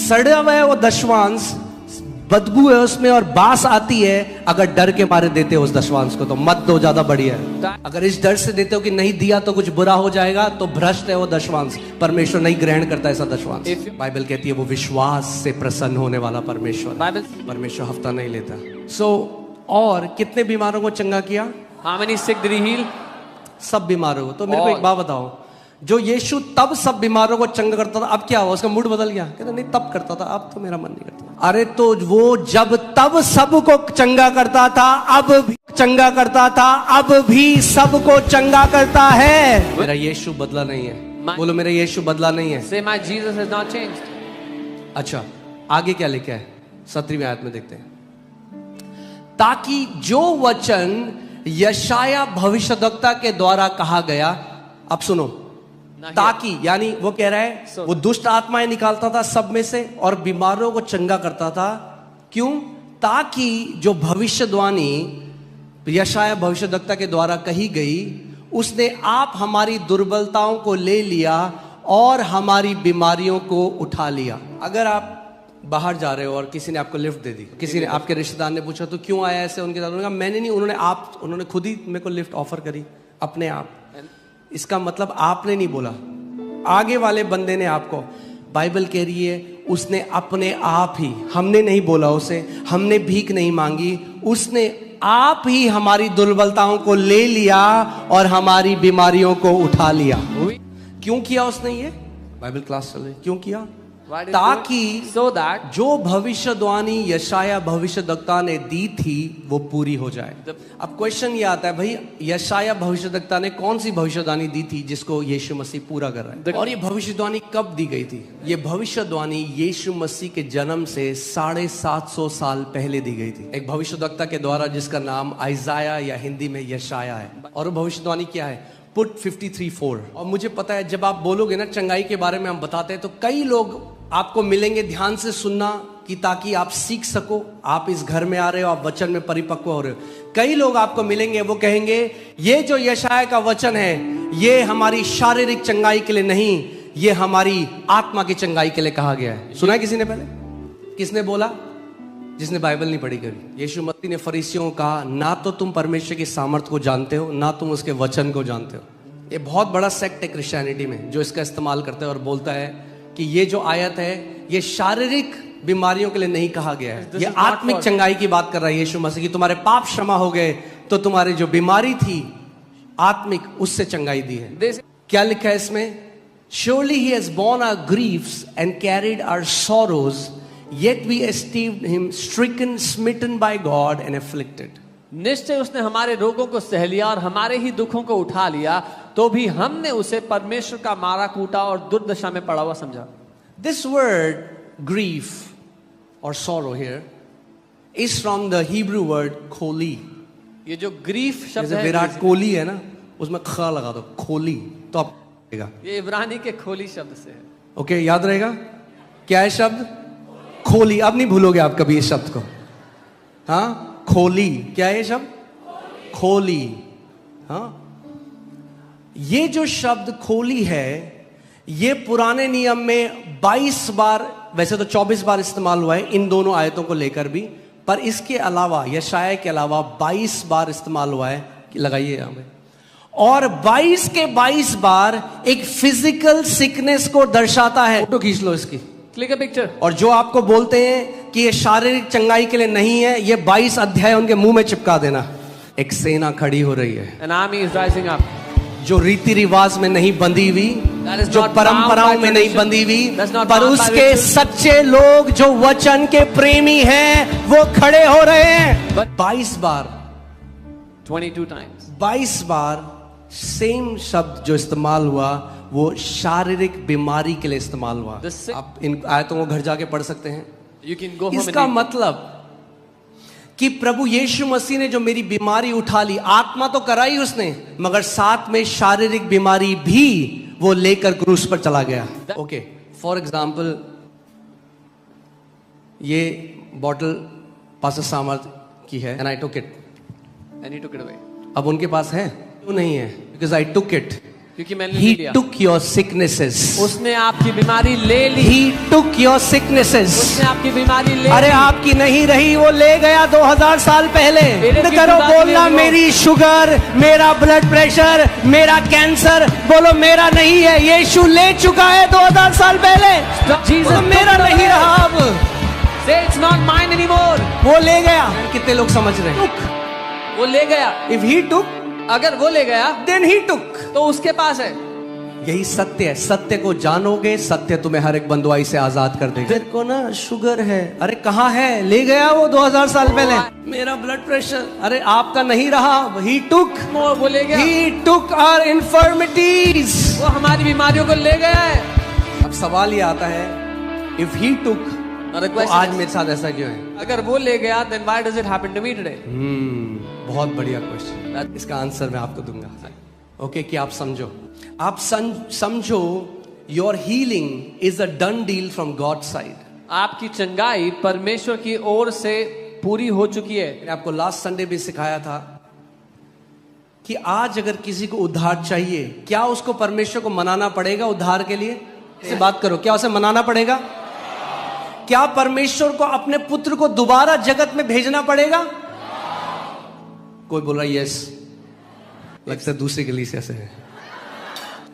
सड़ा हुआ है वो दशवांश, बदबू है उसमें और बास आती है। अगर डर के मारे देते हो उस दशवांश को तो मत दो, ज्यादा बढ़िया है। अगर इस डर से देते हो कि नहीं दिया तो कुछ बुरा हो जाएगा, तो भ्रष्ट है वो दशवांश। परमेश्वर नहीं ग्रहण करता ऐसा दशवांश। बाइबल कहती है वो विश्वास से प्रसन्न होने वाला परमेश्वर। परमेश्वर हफ्ता नहीं लेता। सो और कितने बीमारों को चंगा किया? How many sick did he heal? सब बीमारों को। तो मेरे को एक बात बताओ, जो यीशु तब सब बीमारों को चंगा करता था, अब क्या हुआ? उसका मूड बदल गया? कहता नहीं तब करता था, अब तो मेरा मन नहीं करता। अरे तो वो जब तब सबको चंगा करता था, अब भी चंगा करता था, अब भी सबको चंगा करता है। मेरा यीशु बदला नहीं है। बोलो मेरा यीशु बदला नहीं है। Say my Jesus has not changed. अच्छा, आगे क्या लिखा है? 17वीं आयत में देखते हैं। ताकि जो वचन यशाया भविष्यद्वक्ता के द्वारा कहा गया, अब सुनो, ताकि यानी वो कह रहा है वो दुष्ट आत्माएं निकालता था सब में से और बीमारों को चंगा करता था। क्यों? ताकि जो भविष्यवाणी यशाया भविष्यद्वक्ता के द्वारा कही गई, उसने आप हमारी दुर्बलताओं को ले लिया और हमारी बीमारियों को उठा लिया। अगर आप बाहर जा रहे हो और किसी ने आपको लिफ्ट दे दी, किसी ने, आपके रिश्तेदार ने पूछा तो क्यों आया ऐसे उनके साथ? उन्होंने कहा मैंने नहीं, उन्होंने खुद ही मेरे को लिफ्ट ऑफर करी अपने आप। इसका मतलब आपने नहीं बोला, आगे वाले बंदे ने आपको। बाइबल कह रही है उसने अपने आप ही, हमने नहीं बोला उसे, हमने भीख नहीं मांगी, उसने आप ही हमारी दुर्बलताओं को ले लिया और हमारी बीमारियों को उठा लिया। क्यों किया उसने ये? बाइबल क्लास चल रही, क्यों किया? ताकि so that जो भविष्यवाणी यशाया भविष्यद्वक्ता ने दी थी वो पूरी हो जाए। अब क्वेश्चन ये आता है भाई, यशाया भविष्यद्वक्ता ने कौन सी भविष्यवाणी दी थी जिसको यीशु मसीह पूरा कर रहा है? और ये भविष्यवाणी कब दी गई थी? ये भविष्यवाणी यीशु मसीह के जन्म से 750 साल पहले दी गई थी, एक भविष्यद्वक्ता के द्वारा जिसका नाम आइजाया या हिंदी में यशाया है। और वो भविष्यवाणी क्या है? पुट 53:4। और मुझे पता है जब आप बोलोगे ना चंगाई के बारे में हम बताते हैं, तो कई लोग आपको मिलेंगे, ध्यान से सुनना कि ताकि आप सीख सको। आप इस घर में आ रहे हो, आप वचन में परिपक्व हो रहे हो। कई लोग आपको मिलेंगे, वो कहेंगे ये जो यशाया का वचन है ये हमारी शारीरिक चंगाई के लिए नहीं, ये हमारी आत्मा की चंगाई के लिए कहा गया है। सुना है किसी ने पहले? किसने बोला? जिसने बाइबल नहीं पढ़ी कभी। यीशु मसीह ने फरीसियों का, ना तो तुम परमेश्वर की सामर्थ को जानते हो, ना तुम उसके वचन को जानते हो। ये बहुत बड़ा सेक्ट है क्रिश्चियनिटी में जो इसका इस्तेमाल करता है और बोलता है कि ये जो आयत है ये शारीरिक बीमारियों के लिए नहीं कहा गया है। This ये is not आत्मिक for- चंगाई की बात कर रहा है यीशु मसीह की। तुम्हारे पाप क्षमा हो गए तो तुम्हारी जो बीमारी थी आत्मिक, उससे चंगाई दी है। This- क्या लिखा है इसमें? Surely he has borne our griefs and carried our sorrows, yet we esteemed him stricken, smitten by God and afflicted. निश्चय उसने हमारे रोगों को सह लिया और हमारे ही दुखों को उठा लिया, तो भी हमने उसे परमेश्वर का मारा कूटा और दुर्दशा में पड़ा हुआ समझा। This word grief or sorrow here is from the Hebrew word kholi. ये जो ग्रीफ शब्द जैसे है, विराट कोहली है ना, उसमें ख लगा दो, खोली, तो आप रहेगा। ये इब्रानी के खोली शब्द से है। ओके, याद रहेगा क्या है शब्द? खोली। अब नहीं भूलोगे आप कभी इस शब्द को। हाँ, खोली। क्या है ये शब्द? खोली। हाँ, ये जो शब्द खोली है, ये पुराने नियम में 22 बार, वैसे तो 24 बार इस्तेमाल हुआ है इन दोनों आयतों को लेकर भी, पर इसके अलावा, यशाया के अलावा 22 बार इस्तेमाल हुआ है। लगाइए यहां पे। और 22 के 22 बार एक फिजिकल सिकनेस को दर्शाता है। फोटो खींच लो इसकी। Click a picture. और जो आपको बोलते हैं कि ये शारीरिक चंगाई के लिए नहीं है, ये 22 अध्याय उनके मुंह में चिपका देना। एक सेना खड़ी हो रही है, An army is rising up. जो रीति रिवाज में नहीं बंधी हुई, That is जो not परंपराओं bound by में नहीं tradition. बंधी हुई, That's not पर bound by उसके ritual. सच्चे लोग जो वचन के प्रेमी हैं, वो खड़े हो रहे हैं। But- 22 bar 22 times. 22 bar same शब्द जो इस्तेमाल हुआ वो शारीरिक बीमारी के लिए इस्तेमाल हुआ। The sick- आप इन आयतों को घर जाके पढ़ सकते हैं। You can go home and इसका read. मतलब कि प्रभु यीशु मसीह ने जो मेरी बीमारी उठा ली, आत्मा तो कराई उसने, मगर साथ में शारीरिक बीमारी भी वो लेकर क्रूस पर चला गया। ओके, फॉर एग्जाम्पल ये बॉटल पास्टर सामर्थ की है, and I took it. And he took it away. अब उनके पास है, क्यों नहीं है? Because I took it. क्योंकि मैंने He ले लिया। took your sicknesses. उसने आपकी बीमारी ले ली। He took your sicknesses. उसने आपकी बीमारी ले अरे ली। आपकी नहीं रही, वो ले गया 2000 साल पहले। मेरे की करो खुदा के बोलना, लिए वो- मेरी शुगर, मेरा ब्लड प्रेशर, मेरा कैंसर, बोलो मेरा नहीं है, यीशु ले चुका है 2000 साल पहले। Jesus बोलो, मेरा took it नहीं away. रहा अब, Say it's not mine anymore. वो ले गया। कितने लोग समझ रहे हैं? वो ले गया। If he took, अगर वो ले गया then he took. तो उसके पास है। यही सत्य है। सत्य को जानोगे, सत्य तुम्हें हर एक बंधुआई से आजाद कर देगा। तेरे को ना शुगर है, अरे कहाँ है? ले गया वो 2000 साल पहले। मेरा ब्लड प्रेशर, अरे आपका नहीं रहा, ही टुक। वो ले गया। ही टुक आवर इन्फर्मिटीज। वो हमारी बीमारियों को ले गया है। अब सवाल ये आता है, इफ ही टुक, तो आज मेरे साथ ऐसा क्यों है? अगर वो ले गया then why does it happen to me today? बहुत बढ़िया क्वेश्चन। इसका आंसर मैं आपको दूंगा। ओके, कि आप समझो, आप समझो your healing is a done deal from God side. आपकी चंगाई परमेश्वर की ओर से पूरी हो चुकी है। मैंने आपको लास्ट संडे भी सिखाया था कि आज अगर किसी को उद्धार चाहिए, क्या उसको परमेश्वर को मनाना पड़ेगा उद्धार के लिए? से बात करो, क्या उसे मनाना पड़ेगा? क्या परमेश्वर को अपने पुत्र को दोबारा जगत में भेजना पड़ेगा? कोई बोल रहा है यस, लगता है दूसरी गली से ऐसे है।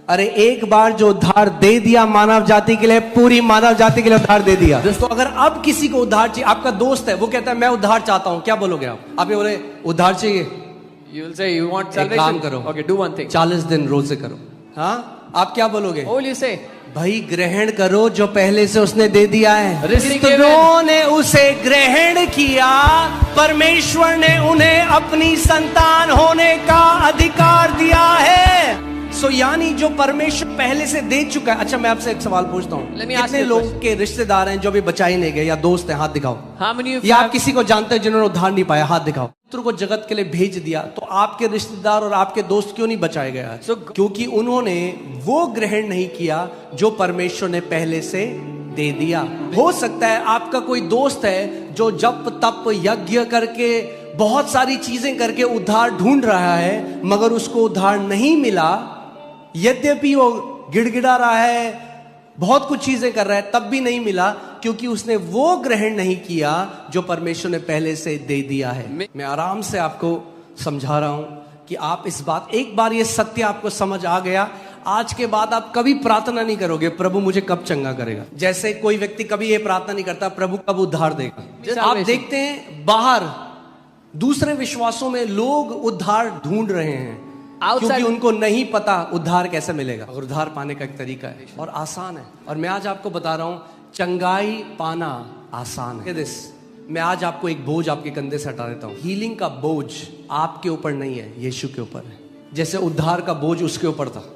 अरे एक बार जो उद्धार दे दिया मानव जाति के लिए, पूरी मानव जाति के लिए उद्धार दे दिया। दोस्तों, अगर अब किसी को उद्धार चाहिए, आपका दोस्त है, वो कहता है मैं उद्धार चाहता हूं, क्या बोलोगे आप ये बोले उद्धार चाहिए? You will say you want एक salvation. काम करो, Okay, do one thing. 40 दिन रोजे करो। हाँ, आप क्या बोलोगे? What will you say? भाई ग्रहण करो जो पहले से उसने दे दिया है। Receive जितनों ने उसे ग्रहण किया, परमेश्वर ने उन्हें अपनी संतान होने का अधिकार दिया है। सो यानी जो परमेश्वर पहले से दे चुका है। अच्छा, मैं आपसे एक सवाल पूछता हूँ, Let me ask कितने you a लोग question. के रिश्तेदार हैं जो भी बचा ही नहीं गए, या दोस्त हैं? हाथ दिखाओ। How many of you या आप have- किसी को जानते हैं जिन्होंने उद्धार नहीं पाया? हाथ दिखाओ। पुत्र को जगत के लिए भेज दिया, तो आपके रिश्तेदार और आपके दोस्त क्यों नहीं बचाए गए? क्योंकि उन्होंने वो ग्रहण नहीं किया जो परमेश्वर ने पहले से दे दिया। हो सकता है आपका कोई दोस्त है जो जप तप यज्ञ करके बहुत सारी चीजें करके उद्धार ढूंढ रहा है, मगर उसको उद्धार नहीं मिला। यद्यपि वो गिड़गिड़ा रहा है, बहुत कुछ चीजें कर रहा है, तब भी नहीं मिला, क्योंकि उसने वो ग्रहण नहीं किया जो परमेश्वर ने पहले से दे दिया है। मैं आराम से आपको समझा रहा हूं कि आप इस बात, एक बार ये सत्य आपको समझ आ गया, आज के बाद आप कभी प्रार्थना नहीं करोगे प्रभु मुझे कब चंगा करेगा। जैसे कोई व्यक्ति कभी ये प्रार्थना नहीं करता प्रभु कब उद्धार देगा। आप देखते हैं बाहर दूसरे विश्वासों में लोग उद्धार ढूंढ रहे हैं क्योंकि उनको नहीं पता उद्धार कैसे मिलेगा। और उद्धार पाने का एक तरीका है और आसान है। और मैं आज आपको बता रहा हूं चंगाई पाना आसान है। दिस मैं आज आपको एक बोझ आपके कंधे से हटा देता हूं। हीलिंग का बोझ आपके ऊपर नहीं है, यीशु के ऊपर है। जैसे उद्धार का बोझ उसके ऊपर था,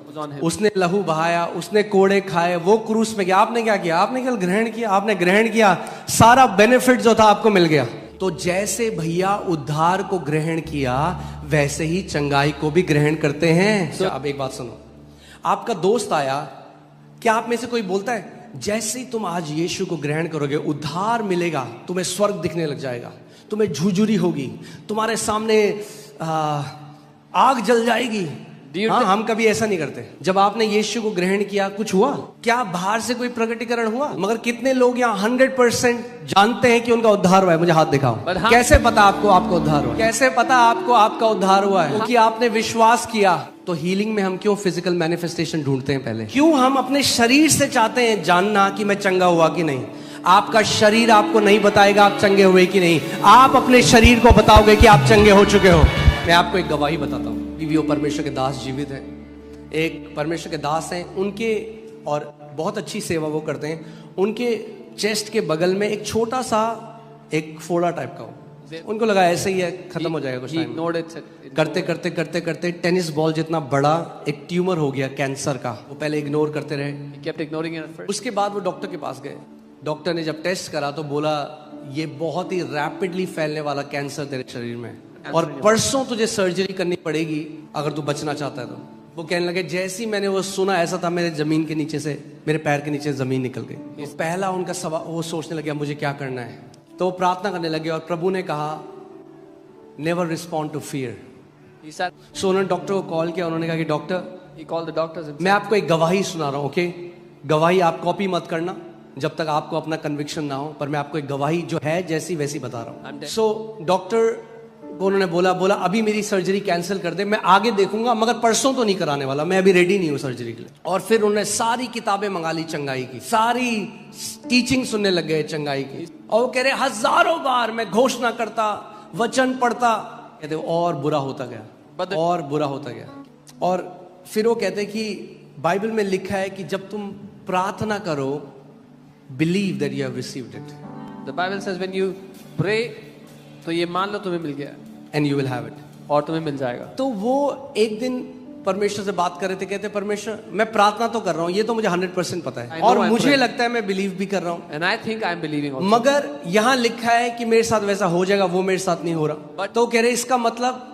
उसने लहू बहाया, उसने कोड़े खाए, वो क्रूस पे गया। आपने क्या किया? आपने केवल ग्रहण किया। आपने ग्रहण किया, सारा बेनिफिट जो था आपको मिल गया। तो जैसे भैया उद्धार को ग्रहण किया वैसे ही चंगाई को भी ग्रहण करते हैं। अब एक बात सुनो, आपका दोस्त आया, क्या आप में से कोई बोलता है जैसे ही तुम आज यीशु को ग्रहण करोगे उद्धार मिलेगा, तुम्हें स्वर्ग दिखने लग जाएगा, तुम्हें झुझुरी होगी, तुम्हारे सामने आग जल जाएगी? हाँ, हम कभी ऐसा नहीं करते। जब आपने यीशु को ग्रहण किया कुछ हुआ क्या? बाहर से कोई प्रकटीकरण हुआ? मगर कितने लोग यहाँ 100% जानते हैं कि उनका उद्धार हुआ है? मुझे हाथ दिखाओ। कैसे पता आपको आपका उद्धार हुआ? कैसे पता आपको आपका उद्धार हुआ है? क्योंकि आपने विश्वास किया। तो हीलिंग में हम क्यों फिजिकल मैनिफेस्टेशन ढूंढते हैं? पहले क्यों हम अपने शरीर से चाहते हैं जानना कि मैं चंगा हुआ कि नहीं? आपका शरीर आपको नहीं बताएगा आप चंगे हुए कि नहीं, आप अपने शरीर को बताओगे कि आप चंगे हो चुके हो। मैं आपको एक गवाही बताता हूँ। वो परमेश्वर के दास जीवित हैं, एक परमेश्वर के दास हैं, उनके और बहुत अच्छी सेवा वो करते हैं। उनके चेस्ट के बगल में एक छोटा सा एक फोड़ा टाइप का हो, उनको लगा ऐसे ही है, खत्म हो जाएगा कुछ टाइम। करते करते करते करते टेनिस बॉल जितना बड़ा एक ट्यूमर हो गया कैंसर का। वो पहले इग्नोर करते रहे, उसके बाद वो डॉक्टर के पास गए। डॉक्टर ने जब टेस्ट करा तो बोला ये बहुत ही रैपिडली फैलने वाला कैंसर तेरे शरीर में, और परसों तुझे सर्जरी करनी पड़ेगी अगर तू बचना चाहता है तो। वो कहने लगे जैसे ही मैंने वो सुना ऐसा था मेरे जमीन के नीचे से, मेरे पैर के नीचे जमीन निकल गई। तो पहला उनका सवाल, वो सोचने लगे मुझे क्या करना है। तो वो प्रार्थना करने लगे और प्रभु ने कहा नेवर रिस्पॉन्ड टू फियर। सो उन्होंने डॉक्टर को कॉल किया। उन्होंने कहा कि डॉक्टर मैं आपको एक गवाही सुना रहा हूँ, ओके? गवाही आप कॉपी मत करना जब तक आपको अपना कन्विक्शन ना हो, पर मैं आपको एक गवाही जो है जैसी वैसी बता रहा हूँ। सो डॉक्टर को उन्होंने बोला अभी मेरी सर्जरी कैंसिल कर दे, मैं आगे देखूंगा मगर परसों तो नहीं कराने वाला, मैं अभी रेडी नहीं हूँ सर्जरी के लिए। और फिर उन्होंने सारी किताबें मंगा ली चंगाई की, सारी टीचिंग सुनने लग गए चंगाई की। और वो कह रहे हजारों बार मैं घोषणा करता, वचन पढ़ता, कहते और बुरा होता गया और बुरा होता गया। और फिर वो कहते कि बाइबल में लिखा है कि जब तुम प्रार्थना करो believe that you have received it. The Bible says when you pray तो ये मान लो तुम्हें मिल गया, and you will have it, और तुम्हें मिल जाएगा। तो वो एक दिन परमेश्वर से बात कर रहे थे, कहते परमेश्वर मैं प्रार्थना तो कर रहा हूँ, ये तो मुझे 100% पता है और मुझे लगता है मैं बिलीव भी कर रहा हूँ, and I think I am believing, मगर यहाँ लिखा है कि मेरे साथ वैसा हो जाएगा, वो मेरे साथ नहीं हो रहा। तो कह रहे इसका मतलब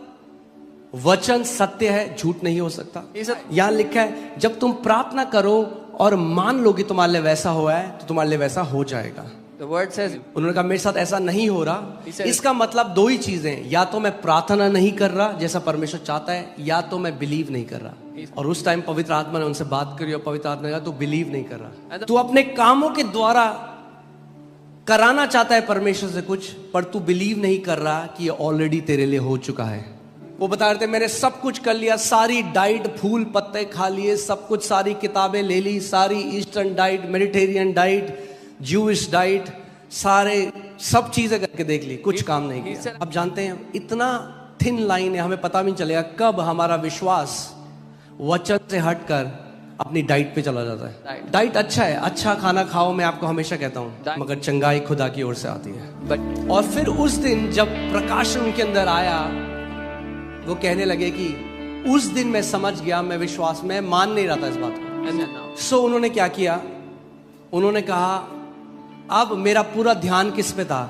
वचन सत्य है, झूठ नहीं हो सकता। यहाँ लिखा है जब तुम प्रार्थना करो और मान लो कि तुम्हारे लिए वैसा हुआ है तो तुम्हारे लिए वैसा हो जाएगा। The word says, उन्होंने कहा मेरे साथ ऐसा नहीं हो रहा। इसका मतलब दो ही चीजें, या तो मैं प्रार्थना नहीं कर रहा जैसा परमेश्वर चाहता है, या तो मैं बिलीव नहीं कर रहा। और उस टाइम पवित्र आत्मा ने उनसे बात करी और पवित्र आत्मा ने कहा तू बिलीव नहीं कर रहा, तू अपने कामों के द्वारा कराना चाहता है परमेश्वर से कुछ, पर तू बिलीव नहीं कर रहा कि ये ऑलरेडी तेरे लिए हो चुका है। वो बता रहे थे मैंने सब कुछ कर लिया, सारी डाइट, फूल पत्ते खा लिए, सब कुछ, सारी किताबें ले ली, सारी eastern diet, Mediterranean diet, Jewish diet, सारे सब चीजें करके देख ली, कुछ काम नहीं किया। अब जानते हैं इतना थिन लाइन है, हमें पता भी नहीं चलेगा कब हमारा विश्वास वचन से हटकर अपनी डाइट पे चला जाता है। डाइट अच्छा है, अच्छा खाना खाओ, मैं आपको हमेशा कहता हूँ, मगर चंगाई खुदा की ओर से आती है। और फिर उस दिन जब प्रकाशन उनके अंदर आया, वो कहने लगे कि उस दिन मैं समझ गया, मैं विश्वास में मान नहीं रहा था इस बात को। सो उन्होंने क्या किया, उन्होंने कहा अब मेरा पूरा ध्यान किस पे था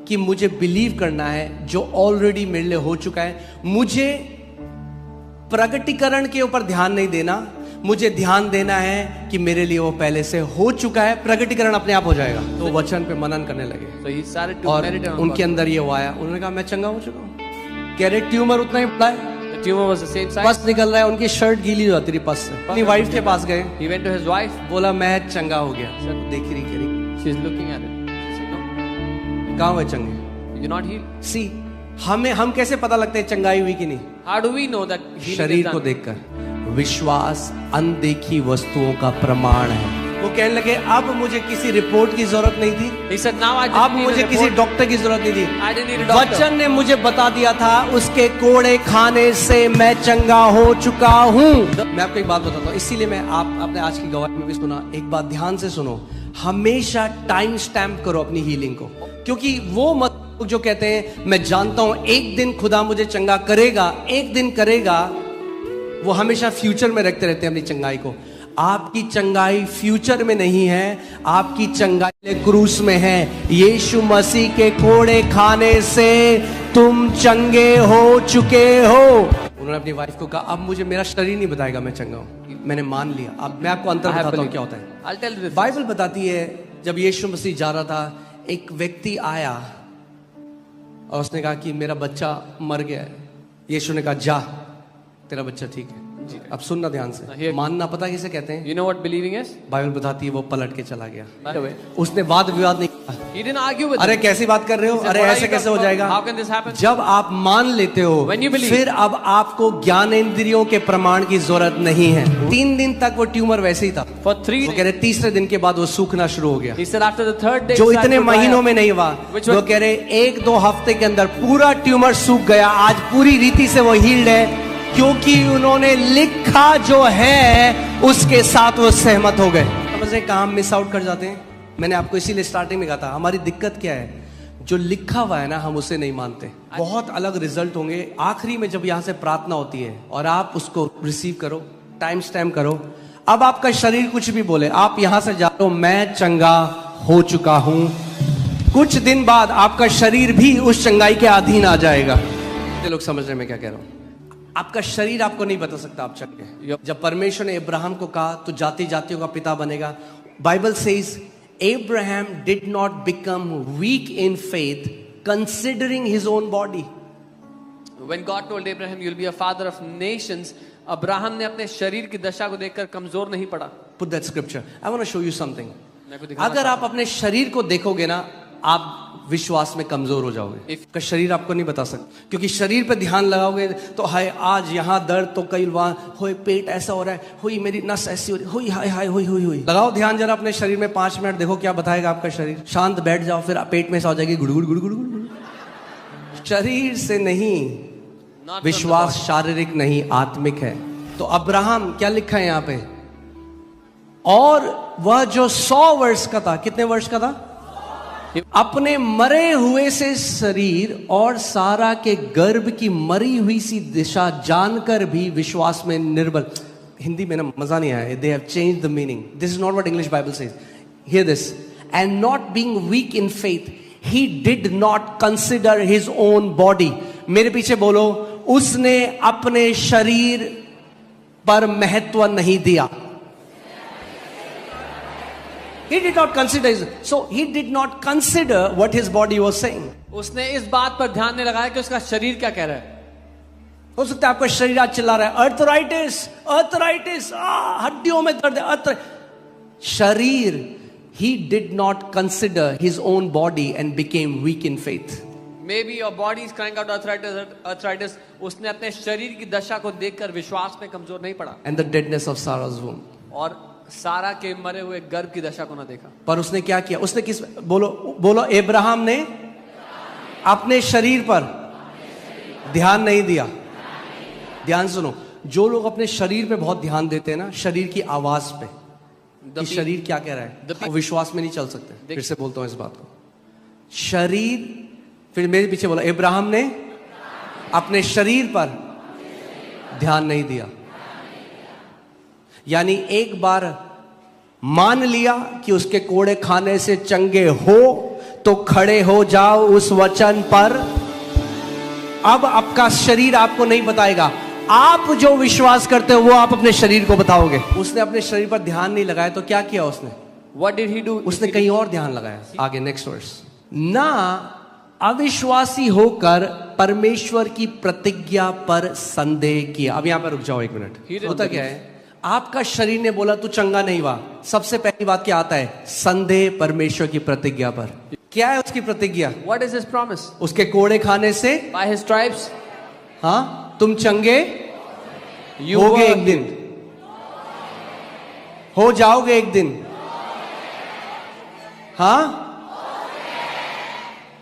कि मुझे बिलीव करना है जो ऑलरेडी मेरे लिए हो चुका है। मुझे प्रकटीकरण के ऊपर ध्यान नहीं देना, मुझे ध्यान देना है कि मेरे लिए वो पहले से हो चुका है, प्रकटीकरण अपने आप हो जाएगा। तो वचन पे मनन करने लगे और उनके अंदर ये आया, उन्होंने कहा मैं चंगा हो चुका हूँ। कह रहे ट्यूमर उतना ही बड़ा है, tumour was the same size, पस निकल रहा है, उनकी शर्ट गीली हो जाती थी पस से। अपनी वाइफ के पास गए, he went to his wife, बोला मैं चंगा हो गया। देख रही कह रही she is looking at it, she said no, कहाँ हुए चंगे? you not healed। सी हम कैसे पता लगते हैं चंगाई हुई कि नहीं? How do we know that healing शरीर is को done? देखकर, विश्वास अनदेखी वस्तुओं का प्रमाण है। वो कहने लगे अब मुझे किसी रिपोर्ट की जरूरत नहीं थी, He said, now I अब didn't need मुझे a किसी report. डॉक्टर की जरूरत नहीं थी। I didn't need a doctor. वचन ने मुझे बता दिया था, उसके कोड़े खाने से मैं चंगा हो चुका हूँ। मैं आपको एक बात बताता हूँ, इसीलिए मैं आपने आज की गवाही में भी सुना, एक बात ध्यान से सुनो, हमेशा टाइम स्टैम्प करो अपनी हीलिंग को, क्योंकि वो मत जो कहते हैं मैं जानता हूं एक दिन खुदा मुझे चंगा करेगा, एक दिन करेगा, वो हमेशा फ्यूचर में रखते रहते हैं अपनी चंगाई को। आपकी चंगाई फ्यूचर में नहीं है, आपकी चंगाई क्रूस में है। यीशु मसीह के कोड़े खाने से तुम चंगे हो चुके हो। उन्होंने अपनी वाइफ को कहा अब मुझे मेरा शरीर नहीं बताएगा मैं चंगा हूं, मैंने मान लिया। अब मैं आपको अंतर बताता हूं क्या होता है। I'll tell you this. Bible बताती है जब यीशु मसीह जा रहा था, एक व्यक्ति आया और उसने कहा कि मेरा बच्चा मर गया है। यीशु ने कहा जा, तेरा बच्चा ठीक है। अब सुनना ध्यान से, मानना पता किसे कहते हैं? You know what believing is? Bible बताती है वो पलट के चला गया। By the way, उसने वाद विवाद नहीं किया। he didn't argue with अरे him. कैसी बात कर रहे हो, He said, अरे "What are ऐसे you कैसे हो talking जाएगा? about? How can this happen?" जब आप मान लेते हो When you believe. फिर अब आपको ज्ञानेंद्रियों के प्रमाण की जरूरत नहीं है। 3 दिन तक वो ट्यूमर वैसे ही था। For 3 वो कह रहे तीसरे दिन के बाद वो सूखना शुरू हो गया, He said after the third day, जो his इतने eyes would dry महीनों up. में नहीं हुआ। Which वो was- कह रहे 1-2 हफ्ते के अंदर पूरा ट्यूमर सूख गया। आज पूरी रीति से वो हील्ड है, क्योंकि उन्होंने लिखा जो है उसके साथ वो सहमत हो गए। समझ रहे कहाँ मिस आउट कर जाते हैं? मैंने आपको इसीलिए स्टार्टिंग में कहा था, हमारी दिक्कत क्या है, जो लिखा हुआ है ना हम उसे नहीं मानते। बहुत अलग रिजल्ट होंगे आखिरी में जब यहाँ से प्रार्थना होती है और आप उसको रिसीव करो, टाइम स्टैम्प करो। अब आपका शरीर कुछ भी बोले, आप यहां से जा रहे हो मैं चंगा हो चुका हूं, कुछ दिन बाद आपका शरीर भी उस चंगाई के अधीन आ जाएगा। ये लोग समझ रहे हैं मैं क्या कह रहा हूं? आपका शरीर आपको नहीं बता सकता आप चंगे। जब परमेश्वर ने अब्राहम को कहा तो जाति जातियों का पिता बनेगा, Bible says Abraham did not become weak in faith considering his own body. When God told Abraham, "You'll be a father of nations," Abraham ने अपने शरीर की दशा को देखकर कमजोर नहीं पड़ा। Put that scripture. I want to show you something. मैं को दिखाना अगर आप अपने शरीर को देखोगे ना, आप विश्वास में कमजोर हो जाओगे। का शरीर आपको नहीं बता सकता, क्योंकि शरीर पे ध्यान लगाओगे तो हाय आज यहाँ दर्द, तो कई वहां होए पेट ऐसा हो रहा है, हुई मेरी नस ऐसी हो रही, हुई हाय हाय हुई हुई हुई। लगाओ ध्यान जरा अपने शरीर में 5 मिनट, देखो क्या बताएगा आपका शरीर। शांत बैठ जाओ, फिर पेट में ऐसा हो जाएगी गुड़गुड़ गुड़गुड़ गुड़गुड़। शरीर से नहीं, Not विश्वास शारीरिक नहीं आत्मिक है। तो अब्राहम क्या लिखा है यहाँ पे, और वह जो 100 वर्ष का था, कितने वर्ष का था, अपने मरे हुए से शरीर और सारा के गर्भ की मरी हुई सी दिशा जानकर भी विश्वास में निर्बल। हिंदी में ना मजा नहीं आया, they have changed the meaning. This is not what English Bible says. Hear this, and not being weak in faith he did not consider his own body. मेरे पीछे बोलो, उसने अपने शरीर पर महत्व नहीं दिया। He did not consider his, so he did not consider what his body was saying. उसने इस बात पर ध्यान नहीं लगाया कि उसका शरीर क्या कह रहा है। हो सकता है आपका शरीर आज चिल्ला रहा है अर्थराइटिस अर्थराइटिस, हड्डियों में दर्द है, शरीर। He did not consider his own body and became weak in faith. Maybe your body is crying out arthritis. उसने अपने शरीर की दशा को देखकर विश्वास में कमजोर नहीं पड़ा। And the deadness of Sarah's womb. और सारा के मरे हुए गर्भ की दशा को ना देखा। पर उसने क्या किया, उसने किस, बोलो बोलो, अब्राहम ने अपने शरीर पर ध्यान नहीं दिया। ध्यान सुनो, जो लोग अपने शरीर पे बहुत ध्यान देते हैं ना, शरीर की आवाज पे, कि शरीर क्या कह रहा है, वो विश्वास में नहीं चल सकते। फिर से बोलता हूं इस बात को, शरीर, फिर मेरे पीछे बोला, अब्राहम ने अपने शरीर पर ध्यान नहीं दिया। यानी एक बार मान लिया कि उसके कोड़े खाने से चंगे हो तो खड़े हो जाओ उस वचन पर। अब आपका शरीर आपको नहीं बताएगा, आप जो विश्वास करते हो वो आप अपने शरीर को बताओगे। उसने अपने शरीर पर ध्यान नहीं लगाया तो क्या किया उसने? What did he do? उसने कहीं और ध्यान लगाया। आगे नेक्स्ट वर्स, ना अविश्वासी होकर परमेश्वर की प्रतिज्ञा पर संदेह किया। अब यहां पर रुक जाओ 1 मिनट। होता क्या है, आपका शरीर ने बोला तू चंगा नहीं हुआ, सबसे पहली बात क्या आता है? संदेह परमेश्वर की प्रतिज्ञा पर। क्या है उसकी प्रतिज्ञा? What is his promise? उसके कोड़े खाने से, By his stripes, हाँ, तुम चंगे you होगे were एक दिन। हो जाओगे एक दिन? हाँ,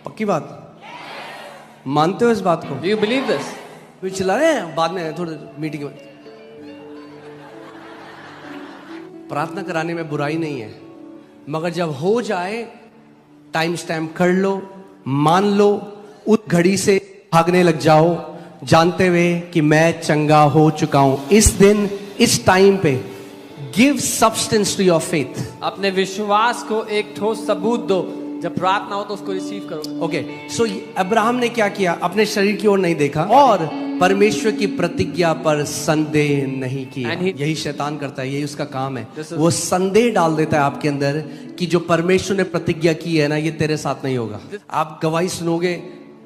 पक्की बात? मानते हो इस बात को? Do you believe this? कोई चिल्ला रहे हैं? बाद में थोड़ी मीटिंग में प्रार्थना कराने में बुराई नहीं है, मगर जब हो जाए टाइम स्टैम्प कर लो, मान लो, उस घड़ी से भागने लग जाओ, जानते हुए कि मैं चंगा हो चुका हूं। इस दिन, इस टाइम पे give substance to your faith. अपने विश्वास को एक ठोस सबूत दो। जब प्रार्थना हो तो उसको रिसीव करो। ओके, सो अब्राहम ने क्या किया? अपने शरीर की ओर नहीं देखा और परमेश्वर की प्रतिज्ञा पर संदेह नहीं किया। यही शैतान करता है, यही उसका काम है। वो संदेह डाल देता है आपके अंदर कि जो परमेश्वर ने प्रतिज्ञा की है ना, ये तेरे साथ नहीं होगा। आप गवाही सुनोगे,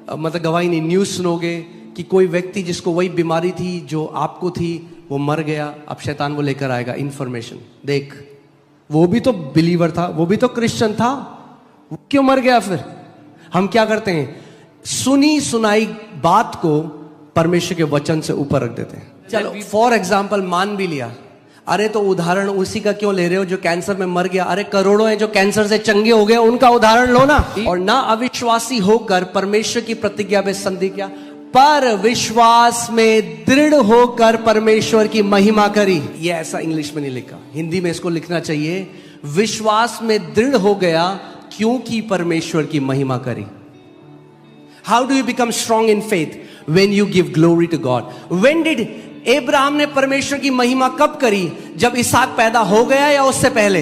मतलब गवाही नहीं, न्यूज सुनोगे कि कोई व्यक्ति जिसको वही बीमारी थी जो आपको थी, वो मर गया। अब शैतान वो लेकर आएगा इंफॉर्मेशन, देख वो भी तो बिलीवर था, वो भी तो क्रिश्चियन था, वो क्यों मर गया? फिर हम क्या करते हैं? सुनी सुनाई बात को परमेश्वर के वचन से ऊपर रख देते हैं। चलो फॉर एग्जाम्पल मान भी लिया, अरे तो उदाहरण उसी का क्यों ले रहे हो जो कैंसर में मर गया? अरे करोड़ों हैं जो कैंसर से चंगे हो गए, उनका उदाहरण लो ना। और ना अविश्वासी होकर परमेश्वर की प्रतिज्ञा में संदेह किया, पर विश्वास में दृढ़ होकर परमेश्वर की महिमा करी। ये ऐसा इंग्लिश में नहीं लिखा, हिंदी में इसको लिखना चाहिए, विश्वास में दृढ़ हो गया क्योंकि परमेश्वर की महिमा करी। How do you become strong in faith? When you give glory to God. When did Abraham ने परमेश्वर की महिमा कब करी? जब इसहाक पैदा हो गया या उससे पहले?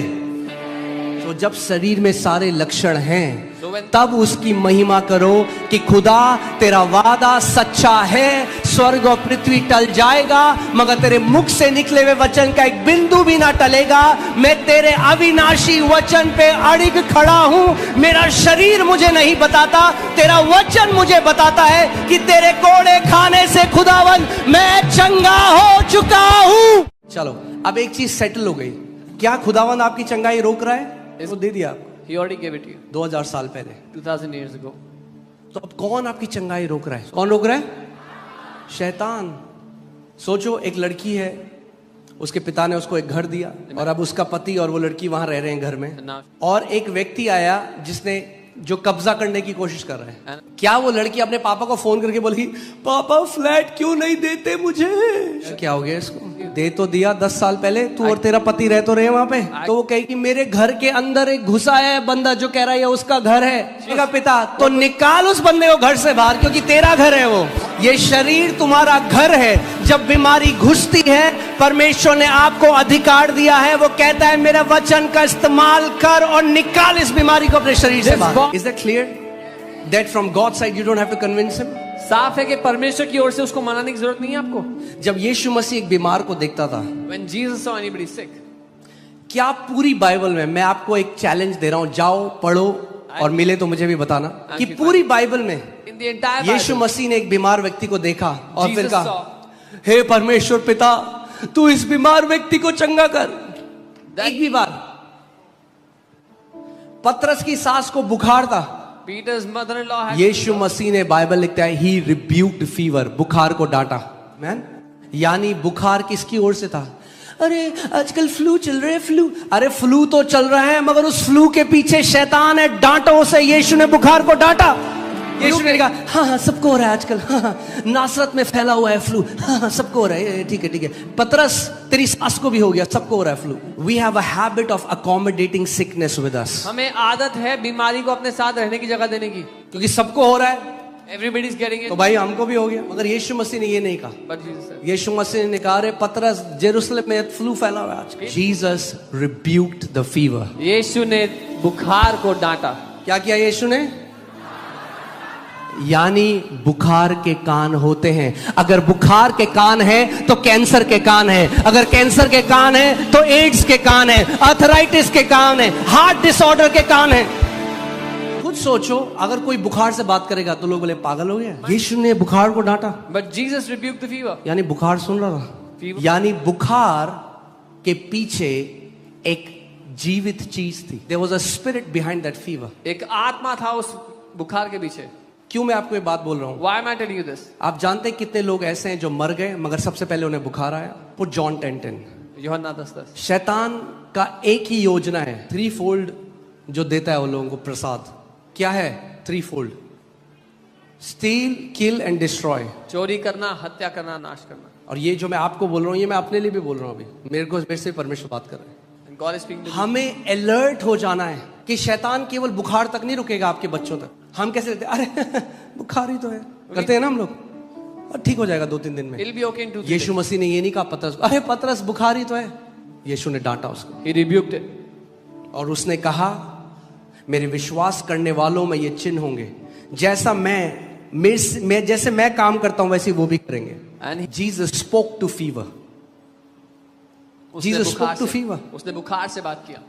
तो जब शरीर में सारे लक्षण हैं तब उसकी महिमा करो कि खुदा तेरा वादा सच्चा है, स्वर्ग और पृथ्वी टल जाएगा मगर तेरे मुख से निकले हुए वचन का एक बिंदु भी ना टलेगा। मैं तेरे अविनाशी वचन पे अड़िग खड़ा हूं। मेरा शरीर मुझे नहीं बताता, तेरा वचन मुझे बताता है कि तेरे कोड़े खाने से खुदावन मैं चंगा हो चुका हूं। चलो अब एक चीज सेटल हो गई, क्या खुदावन आपकी चंगाई रोक रहा है? इसको दे दिया आपको, He already gave it to you 2000 साल पहले, 2000 years ago. तो अब कौन आपकी चंगाई रोक रहा है? कौन रोक रहा है? शैतान। सोचो एक लड़की है, उसके पिता ने उसको एक घर दिया और अब उसका पति और वो लड़की वहां रह रहे हैं घर में, और एक व्यक्ति आया जिसने जो कब्जा करने की कोशिश कर रहे हैं। क्या वो लड़की अपने पापा को फोन करके बोलेगी, पापा फ्लैट क्यों नहीं देते मुझे? क्या हो गया इसको? दे तो दिया 10 साल पहले, तू और तेरा पति रह तो रहे वहां पे। तो वो कहेगी मेरे घर के अंदर एक घुसा है बंदा जो कह रहा है उसका घर है। उसका पिता, तो निकाल उस बंदे को घर से बाहर, क्योंकि तेरा घर है वो। ये शरीर तुम्हारा घर है। जब बीमारी घुसती है, परमेश्वर ने आपको अधिकार दिया है, वो कहता है मेरे वचन का इस्तेमाल कर और निकाल इस बीमारी को अपने शरीर से बाहर। Is that clear? That from God's side you don't have to convince him. साफ है कि परमेश्वर की ओर से उसको मनाने की जरूरत नहीं है आपको। जब यीशु मसीह एक बीमार को देखता था, When Jesus saw anybody sick, क्या पूरी बाइबल में, मैं आपको एक चैलेंज दे रहा हूं, जाओ पढ़ो और मिले तो मुझे भी बताना, कि पूरी बाइबल में in the entire Yeshu Bible, मसीह ने एक बीमार व्यक्ति को देखा और फिर Jesus कहा, saw, हे परमेश्वर पिता, तू इस बीमार व्यक्ति को चंगा कर। एक भी बार। पतरस की सास को बुखार था, Peter's mother-in-law had यीशु मसीह ने, बाइबल लिखता है, ही रिब्यूक्ड फीवर, बुखार को डांटा। मैन, यानी बुखार किसकी ओर से था? अरे आजकल फ्लू चल रहा है, फ्लू। अरे फ्लू तो चल रहा है मगर उस फ्लू के पीछे शैतान है, डांटो उसे। यीशु ने बुखार को डांटा। यीशु ने कहा हाँ हाँ सबको हो रहा है आजकल, हाँ हाँ नासरत में फैला हुआ है फ्लू, हाँ हाँ सबको हो रहा है, ठीक है ठीक है। पतरस तेरी सास को भी हो गया, सबको हो रहा है flu. We have a habit of accommodating sickness with us. हमें आदत है बीमारी को अपने साथ रहने की जगह देने की, क्योंकि सबको हो रहा है, everybody is getting it, तो भाई हमको भी हो गया। मगर यीशु मसीह ने ये नहीं कहा। but Jesus said, यीशु मसीह ने कहा, अरे पतरस जेरूसलम में फ्लू फैला हुआ है आज। Jesus rebuked the fever. Yeshu ने बुखार को डांटा। क्या किया यीशु ने? यानी बुखार के कान होते हैं। अगर बुखार के कान है तो कैंसर के कान है, अगर कैंसर के कान है तो एड्स के कान है, आर्थराइटिस के कान है, हार्ट डिसऑर्डर के कान है। खुद सोचो, अगर कोई बुखार से बात करेगा तो लोग बोले पागल हो गया। यीशु ने बुखार को डांटा, But Jesus rebuked the fever. यानी बुखार सुन रहा था। यानी बुखार के पीछे एक जीवित चीज थी। There was a spirit behind that fever. एक आत्मा था उस बुखार के पीछे। क्यों मैं आपको ये बात बोल रहा हूं? Why am I telling you this? आप जानते हैं कितने लोग ऐसे हैं जो मर गए मगर सबसे पहले उन्हें बुखार आया? Put John 10:10। यूहन्ना 10:10। शैतान का एक ही योजना है, 3 fold जो देता है वो लोगों को प्रसाद। क्या है 3 fold? Steel, kill and destroy. चोरी करना, हत्या करना, नाश करना। और ये जो मैं आपको बोल रहा हूँ ये मैं अपने लिए भी बोल रहा हूँ। अभी मेरे से परमेश्वर बात कर रहे हैं। God is speaking to you. हमें अलर्ट हो जाना है कि शैतान केवल बुखार तक नहीं रुकेगा आपके बच्चों तक। हम कैसे रहते हैं, अरे बुखार ही तो है, करते हैं ना हम लोग, और ठीक हो जाएगा 2-3 दिन में। It'll be okay in 2-3 यीशु मसीह ने ये नहीं कहा पतरस, अरे पतरस बुखार ही तो है। यीशु ने डांटा उसको। He rebuked it. और उसने कहा मेरे विश्वास करने वालों में ये चिन्ह होंगे, जैसा मैं जैसे मैं काम करता हूं वैसे वो भी करेंगे। And Jesus spoke to fever. Jesus spoke to fever. उसने बुखार से बात किया।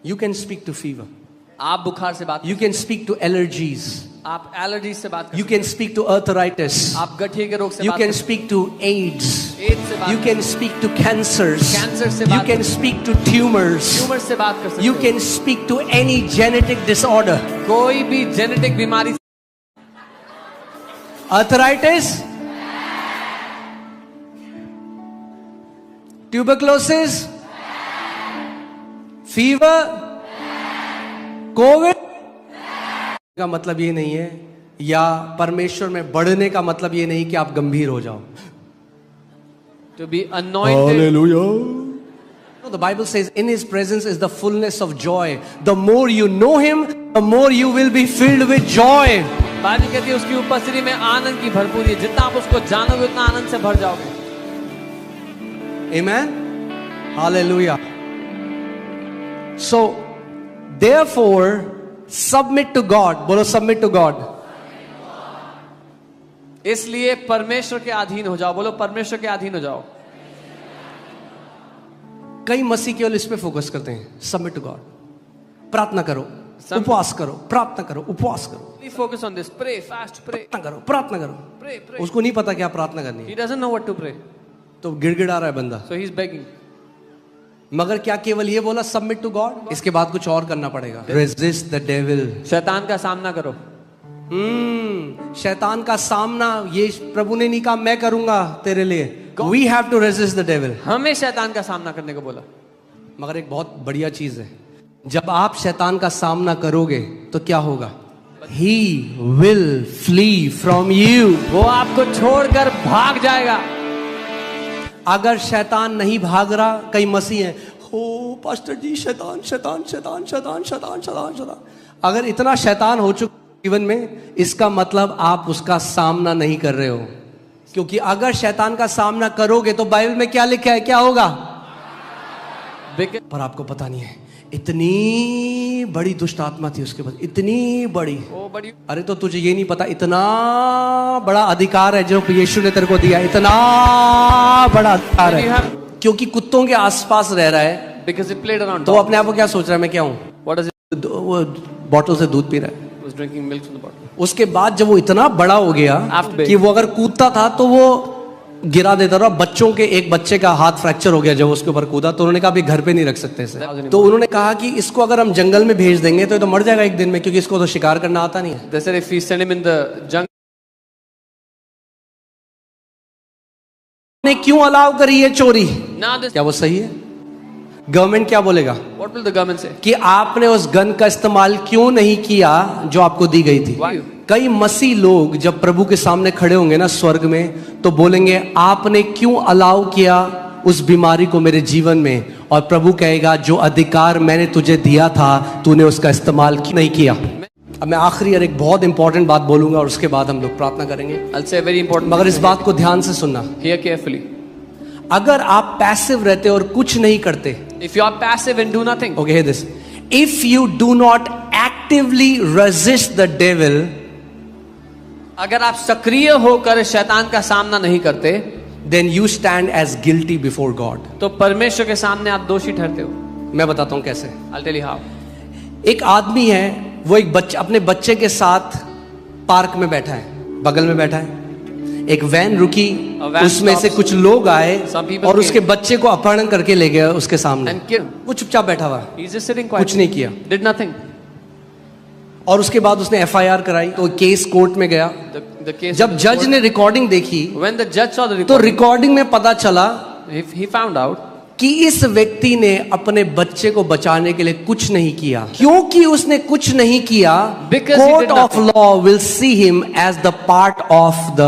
You can speak to fever. आप बुखार से बात You can speak to allergies. आप एलर्जी से बात कर You can speak to arthritis. आप गठिए के रोग से You बात can कर speak to AIDS. AIDS से बात You can speak to cancers. Cancer से You बात can speak to tumors. Tumour से बात कर सकते You हो। can speak to any genetic disorder. कोई भी जेनेटिक बीमारी, Arthritis, tuberculosis, fever, COVID का मतलब ये नहीं है, या परमेश्वर में बढ़ने का मतलब ये नहीं कि आप गंभीर हो जाओ। to be anointed. No, the Bible says in his presence is the fullness of joy. The more you know him, the more you will be filled with joy. Bible कहती है उसकी उपस्थिति में आनंद की भरपूरी है। जितना आप उसको जानोगे उतना आनंद से भर जाओगे। Amen. Hallelujah. So therefore submit to God. बोलो submit to God. इसलिए परमेश्वर के अधीन हो जाओ। बोलो परमेश्वर के अधीन हो जाओ। कई मसीह केवल इस पे फोकस करते हैं, सबमिट टू गॉड। प्रार्थना करो, उपवास करो, प्रार्थना करो, उपवास करो, Focus on this. Pray, fast, pray. प्रार्थना करो, प्रार्थना करो। Pray, pray. उसको नहीं पता क्या प्रार्थना करनी है, He doesn't know what to pray. तो गिड़गिड़ा रहा है बंदा। So he's begging. मगर क्या केवल ये बोला सबमिट टू गॉड? इसके बाद कुछ और करना पड़ेगा। Resist the devil. शैतान का सामना करो। शैतान का सामना ये प्रभु ने नहीं कहा मैं करूंगा तेरे लिए। We have to resist the devil. हमें शैतान का सामना करने को बोला। मगर एक बहुत बढ़िया चीज है, जब आप शैतान का सामना करोगे तो क्या होगा? He will flee from you. वो आपको छोड़कर भाग जाएगा। अगर शैतान नहीं भाग रहा, कई मसीह हैं, हो पास्टर जी शैतान शैतान शैतान शैतान शैतान शैतान शैतान। अगर इतना शैतान हो चुका जीवन में, इसका मतलब आप उसका सामना नहीं कर रहे हो। क्योंकि अगर शैतान का सामना करोगे तो बाइबल में क्या लिखा है, क्या होगा? पर आपको पता नहीं है, इतनी बड़ी दुष्ट आत्मा थी उसके पास, इतनी बड़ी। अरे तो तुझे ये नहीं पता, इतना बड़ा अधिकार है जो यीशु ने तेरे को दिया, इतना बड़ा अधिकार है। क्योंकि कुत्तों के आसपास रह रहा है, Because he played around. तो अपने आप को क्या सोच रहा है, मैं क्या हूं? What is it? वो बॉटल से दूध पी रहा है। Was drinking milk from the bottle. उसके बाद जब वो इतना बड़ा हो गया After कि वो अगर कूदता था तो वो गिरा देता था। बच्चों के एक बच्चे का हाथ फ्रैक्चर हो गया जब उसके ऊपर कूदा, तो उन्होंने कहा अभी घर पे नहीं रख सकते इसे। तो उन्होंने कहा कि इसको अगर हम जंगल में भेज देंगे तो ये तो मर जाएगा एक दिन में, क्योंकि इसको तो शिकार करना आता नहीं है। They said if we send him in the jungle. ने क्यों अलाउ करी है चोरी? Now this. क्या वो सही है? गवर्नमेंट क्या बोलेगा? What will the government say? कि आपने उस गन का इस्तेमाल क्यों नहीं किया जो आपको दी गई थी? Why? कई मसीह लोग जब प्रभु के सामने खड़े होंगे ना स्वर्ग में, तो बोलेंगे आपने क्यों अलाउ किया उस बीमारी को मेरे जीवन में? और प्रभु कहेगा जो अधिकार मैंने तुझे दिया था तूने उसका इस्तेमाल क्यों नहीं किया? अब मैं आखिरी और एक बहुत इंपॉर्टेंट बात बोलूंगा और उसके बाद हम लोग प्रार्थना करेंगे। I'll say a very important. मगर इस बात को ध्यान से सुनना। Hear carefully. अगर आप पैसिव रहते और कुछ नहीं करते, If you are passive and do nothing. okay, hear this. If you do not actively resist the devil, अगर आप सक्रिय होकर शैतान का सामना नहीं करते, then you stand as guilty before God. तो परमेश्वर के सामने आप दोषी ठहरते हो। मैं बताता हूं कैसे। I'll tell you how. एक आदमी है, वो एक बच्चा अपने बच्चे के साथ पार्क में बैठा है, बगल में बैठा है। एक वैन रुकी, उसमें से कुछ लोग आए और उसके बच्चे को अपहरण करके ले गए उसके सामने। वो चुपचाप बैठा हुआ, He's just sitting कुछ नहीं किया, did nothing. और उसके बाद उसने FIR कराई, तो केस कोर्ट में गया। The case. जब जज ने रिकॉर्डिंग देखी, When the judge saw the तो recording, रिकॉर्डिंग में पता चला he found out कि इस व्यक्ति ने अपने बच्चे को बचाने के लिए कुछ नहीं किया, क्योंकि उसने कुछ नहीं किया, Because he court did of law will see him as the part of the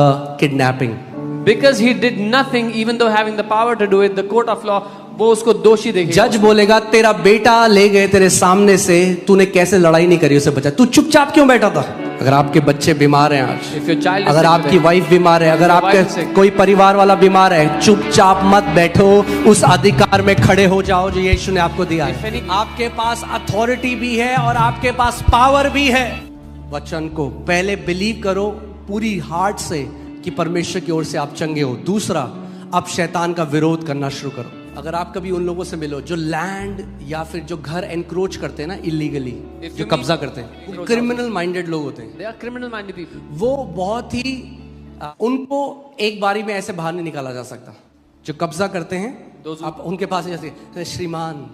kidnapping. Because he did nothing, even though having the power to do it, the court of law, वो उसको दोषी देखेगा. जज बोलेगा तेरा बेटा ले गए तेरे सामने से, तूने कैसे लड़ाई नहीं करी उसे बचा, तू चुपचाप क्यों बैठा था? अगर आपके बच्चे बीमार हैं आज, If your child is अगर sick आपकी today, वाइफ बीमार है, अगर your wife is आपके sick, कोई परिवार वाला बीमार है, चुपचाप मत बैठो, उस अधिकार में खड़े हो जाओ जो यीशु ने आपको दिया If है. any- आपके पास अथॉरिटी भी है और आपके पास पावर भी है. वचन को पहले बिलीव करो पूरी हार्ट से कि परमेश्वर की ओर से आप चंगे हो. दूसरा, आप शैतान का विरोध करना शुरू करो. अगर आप कभी उन लोगों से मिलो जो लैंड या फिर जो घर एनक्रोच करते हैं ना इलीगली, If जो you कब्जा mean- करते हैं, वो क्रिमिनल माइंडेड लोग होते हैं. they are criminal minded people. वो बहुत ही उनको एक बारी में ऐसे बाहर नहीं निकाला जा सकता. जो कब्जा करते हैं, Those who- आप उनके पास जैसे श्रीमान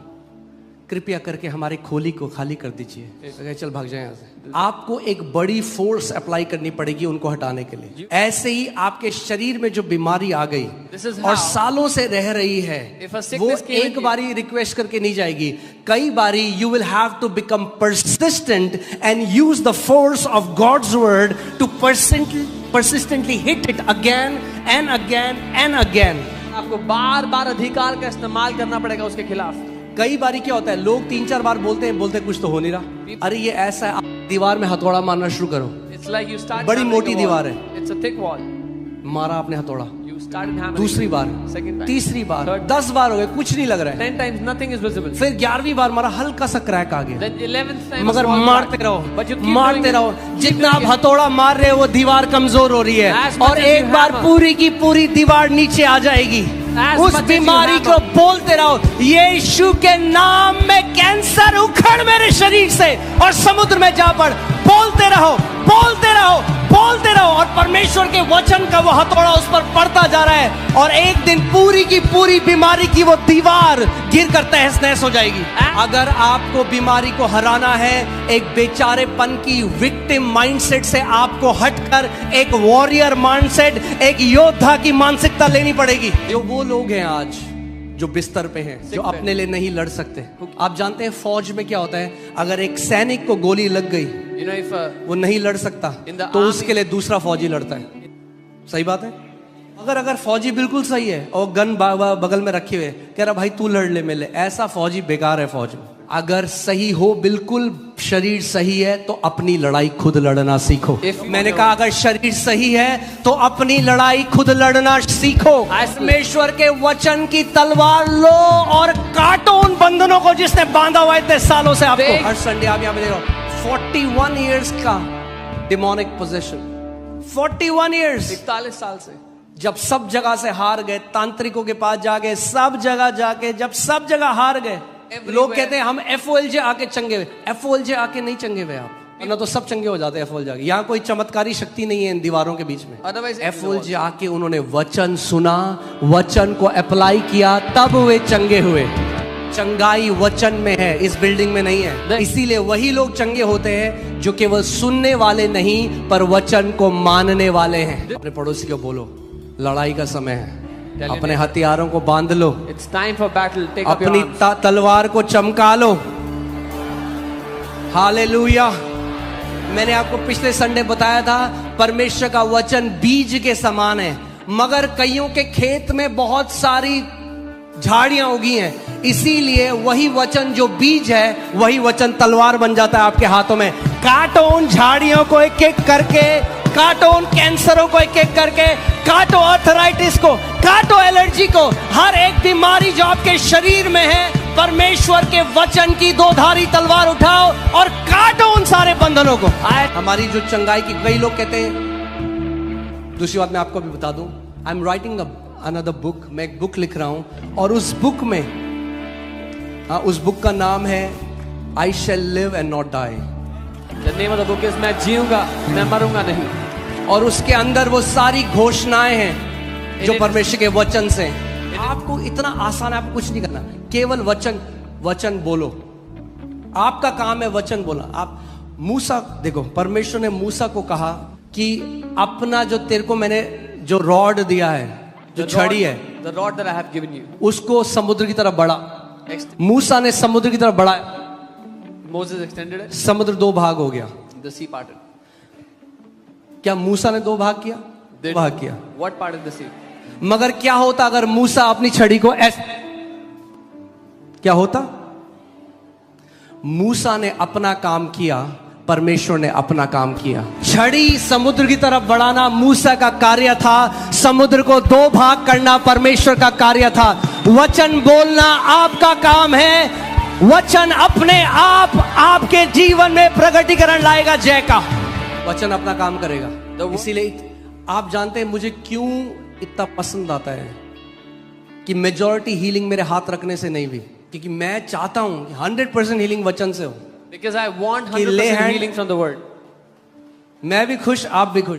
कृपया करके हमारी खोली को खाली कर दीजिए, अगर चल भाग जाए यहाँ से. आपको एक बड़ी फोर्स अप्लाई करनी पड़ेगी उनको हटाने के लिए. ऐसे ही आपके शरीर में जो बीमारी आ गई This is और how- सालों से रह रही है, If a वो sickness came एक in- बारी रिक्वेस्ट करके नहीं जाएगी. कई बारी you will have to become persistent and use the force of God's word to persistently hit it again and again and again. आपको बार बार अधिकार का इस्तेमाल करना पड़ेगा उसके खिलाफ. कई बारी क्या होता है, लोग 3-4 बार बोलते कुछ तो हो नहीं रहा. अरे ये ऐसा है, आप दीवार में हथौड़ा मारना शुरू करो. It's like you start बड़ी hammering मोटी a wall. दीवार है. It's a thick wall. मारा आपने हथौड़ा, You started hammering. दूसरी बार, Second time. तीसरी बार, Third. 10 बार हो गए, कुछ नहीं लग रहा है. 10 times nothing is visible. फिर 11वीं बार मारा, हल्का सा क्रैक आ गया. Then 11th time. मगर a small मारते crack. रहो, But you keep मारते doing it. रहो. Keep जितना आप doing it. हथौड़ा मार रहे हो वो दीवार कमजोर हो रही है As much और as you एक बार hammer. पूरी की पूरी दीवार नीचे आ जाएगी. As उस much as you बीमारी hammer. को बोलते रहो, यीशु के नाम में कैंसर उखड़ मेरे शरीर से और समुद्र में जा पड़. बोलते रहो, बोलते रहो, बोलते रहो, और परमेश्वर के वचन का वो हथौड़ा उस पर पड़ता जा रहा है और एक दिन पूरी की पूरी बीमारी की वो दीवार गिर कर तहस नहस हो जाएगी. अगर आपको बीमारी को हराना है, एक बेचारेपन की विक्टिम माइंडसेट से आपको हटकर एक वॉरियर माइंडसेट, एक योद्धा की मानसिकता लेनी पड़ेगी. जो वो लोग हैं आज जो बिस्तर पे हैं, जो अपने लिए नहीं लड़ सकते. आप जानते हैं फौज में क्या होता है, अगर एक सैनिक को गोली लग गई, You know, if वो नहीं लड़ सकता, In the तो army- उसके लिए दूसरा फौजी लड़ता है. सही बात है. अगर फौजी बिल्कुल सही है और गन बगल में रखे हुए, कह रहा भाई तू लड़ ले मेरे, ऐसा फौजी बेकार है फौज में. अगर सही हो, बिल्कुल शरीर सही है, तो अपनी लड़ाई खुद लड़ना सीखो. मैंने कहा अगर शरीर सही है तो अपनी लड़ाई खुद लड़ना सीखो. परमेश्वर के वचन की तलवार लो और काटो उन बंधनों को जिसने बांधा हुआ इतने सालों से आपको. हर संडे आप यहाँ पे देखो 41 इयर्स का डिमोनिक पोजेशन. 41 इयर्स. 41 साल से जब सब जगह से हार गए, तांत्रिकों के पास जाके सब जगह जाके जब सब जगह हार गए, लोग कहते हैं हम FOLJ आके चंगे हुए. FOLJ आके नहीं चंगे हुए आप, ना तो सब चंगे हो जाते हैं FOLJ आके. यहाँ कोई चमत्कारी शक्ति नहीं है इन दीवारों के बीच में. Otherwise, FOLJ आके उन्होंने वचन सुना, वचन को अप्लाई किया, तब वे चंगे हुए. चंगाई वचन में है, इस बिल्डिंग में नहीं है. इसीलिए वही लोग चंगे होते हैं जो केवल सुनने वाले नहीं पर वचन को मानने वाले हैं. अपने पड़ोसी को बोलो, लड़ाई का समय है, अपने हथियारों को बांध लो, It's time for battle. Take up your अपनी arms. तलवार को चमका लो. हालेलुया. मैंने आपको पिछले संडे बताया था, परमेश्वर का वचन बीज के समान है, मगर कईयों के खेत में बहुत सारी झाड़ियां उगी हैं. इसीलिए वही वचन जो बीज है, वही वचन तलवार बन जाता है आपके हाथों में. काटो उन झाड़ियों को एक एक करके, काटो उन कैंसरों को एक एक करके, काटो आर्थराइटिस को, काटो एलर्जी को, हर एक बीमारी जो आपके शरीर में है. परमेश्वर के वचन की दोधारी तलवार उठाओ और काटो उन सारे बंधनों को. हमारी जो चंगाई की, कई लोग कहते हैं. दूसरी बात मैं आपको भी बता दूं, I am writing another book. मैं एक बुक लिख रहा हूं और उस बुक में, उस बुक का नाम है I shall live and not die. The name of the book is मैं जीऊंगा, मैं मरूंगा नहीं. और उसके अंदर वो सारी घोषणाएं हैं जो परमेश्वर के वचन से. आपको इतना आसान है, आपको कुछ नहीं करना, केवल वचन वचन बोलो. आपका काम है वचन बोलना. आप मूसा देखो, परमेश्वर ने मूसा को कहा कि अपना जो तेरे को मैंने जो रॉड दिया है, जो छड़ी है, the rod that I have given you. उसको समुद्र की तरफ बढ़ा। Ext- मूसा ने समुद्र की तरफ बढ़ाया, Moses extended it, समुद्र दो भाग हो गया। the sea parted. क्या मूसा ने दो भाग किया? Did- भाग किया। What parted the sea? मगर क्या होता अगर मूसा अपनी छड़ी को ऐसे, क्या होता? मूसा ने अपना काम किया, परमेश्वर ने अपना काम किया। छड़ी समुद्र की तरफ बढ़ाना मूसा का कार्य था, समुद्र को दो भाग करना परमेश्वर का कार्य था। वचन बोलना आपका काम है। वचन अपने आप आपके जीवन में प्रगटीकरण लाएगा। जय का वचन अपना काम करेगा। इसीलिए आप जानते हैं मुझे क्यों इतना पसंद आता है कि मेजॉरिटी हीलिंग मेरे हाथ रखने से नहीं हुई, क्योंकि मैं चाहता हूं 100% हीलिंग वचन से हो। Because I want कि lay 100% hand- healing from the word. मैं भी खुश, आप भी खुश।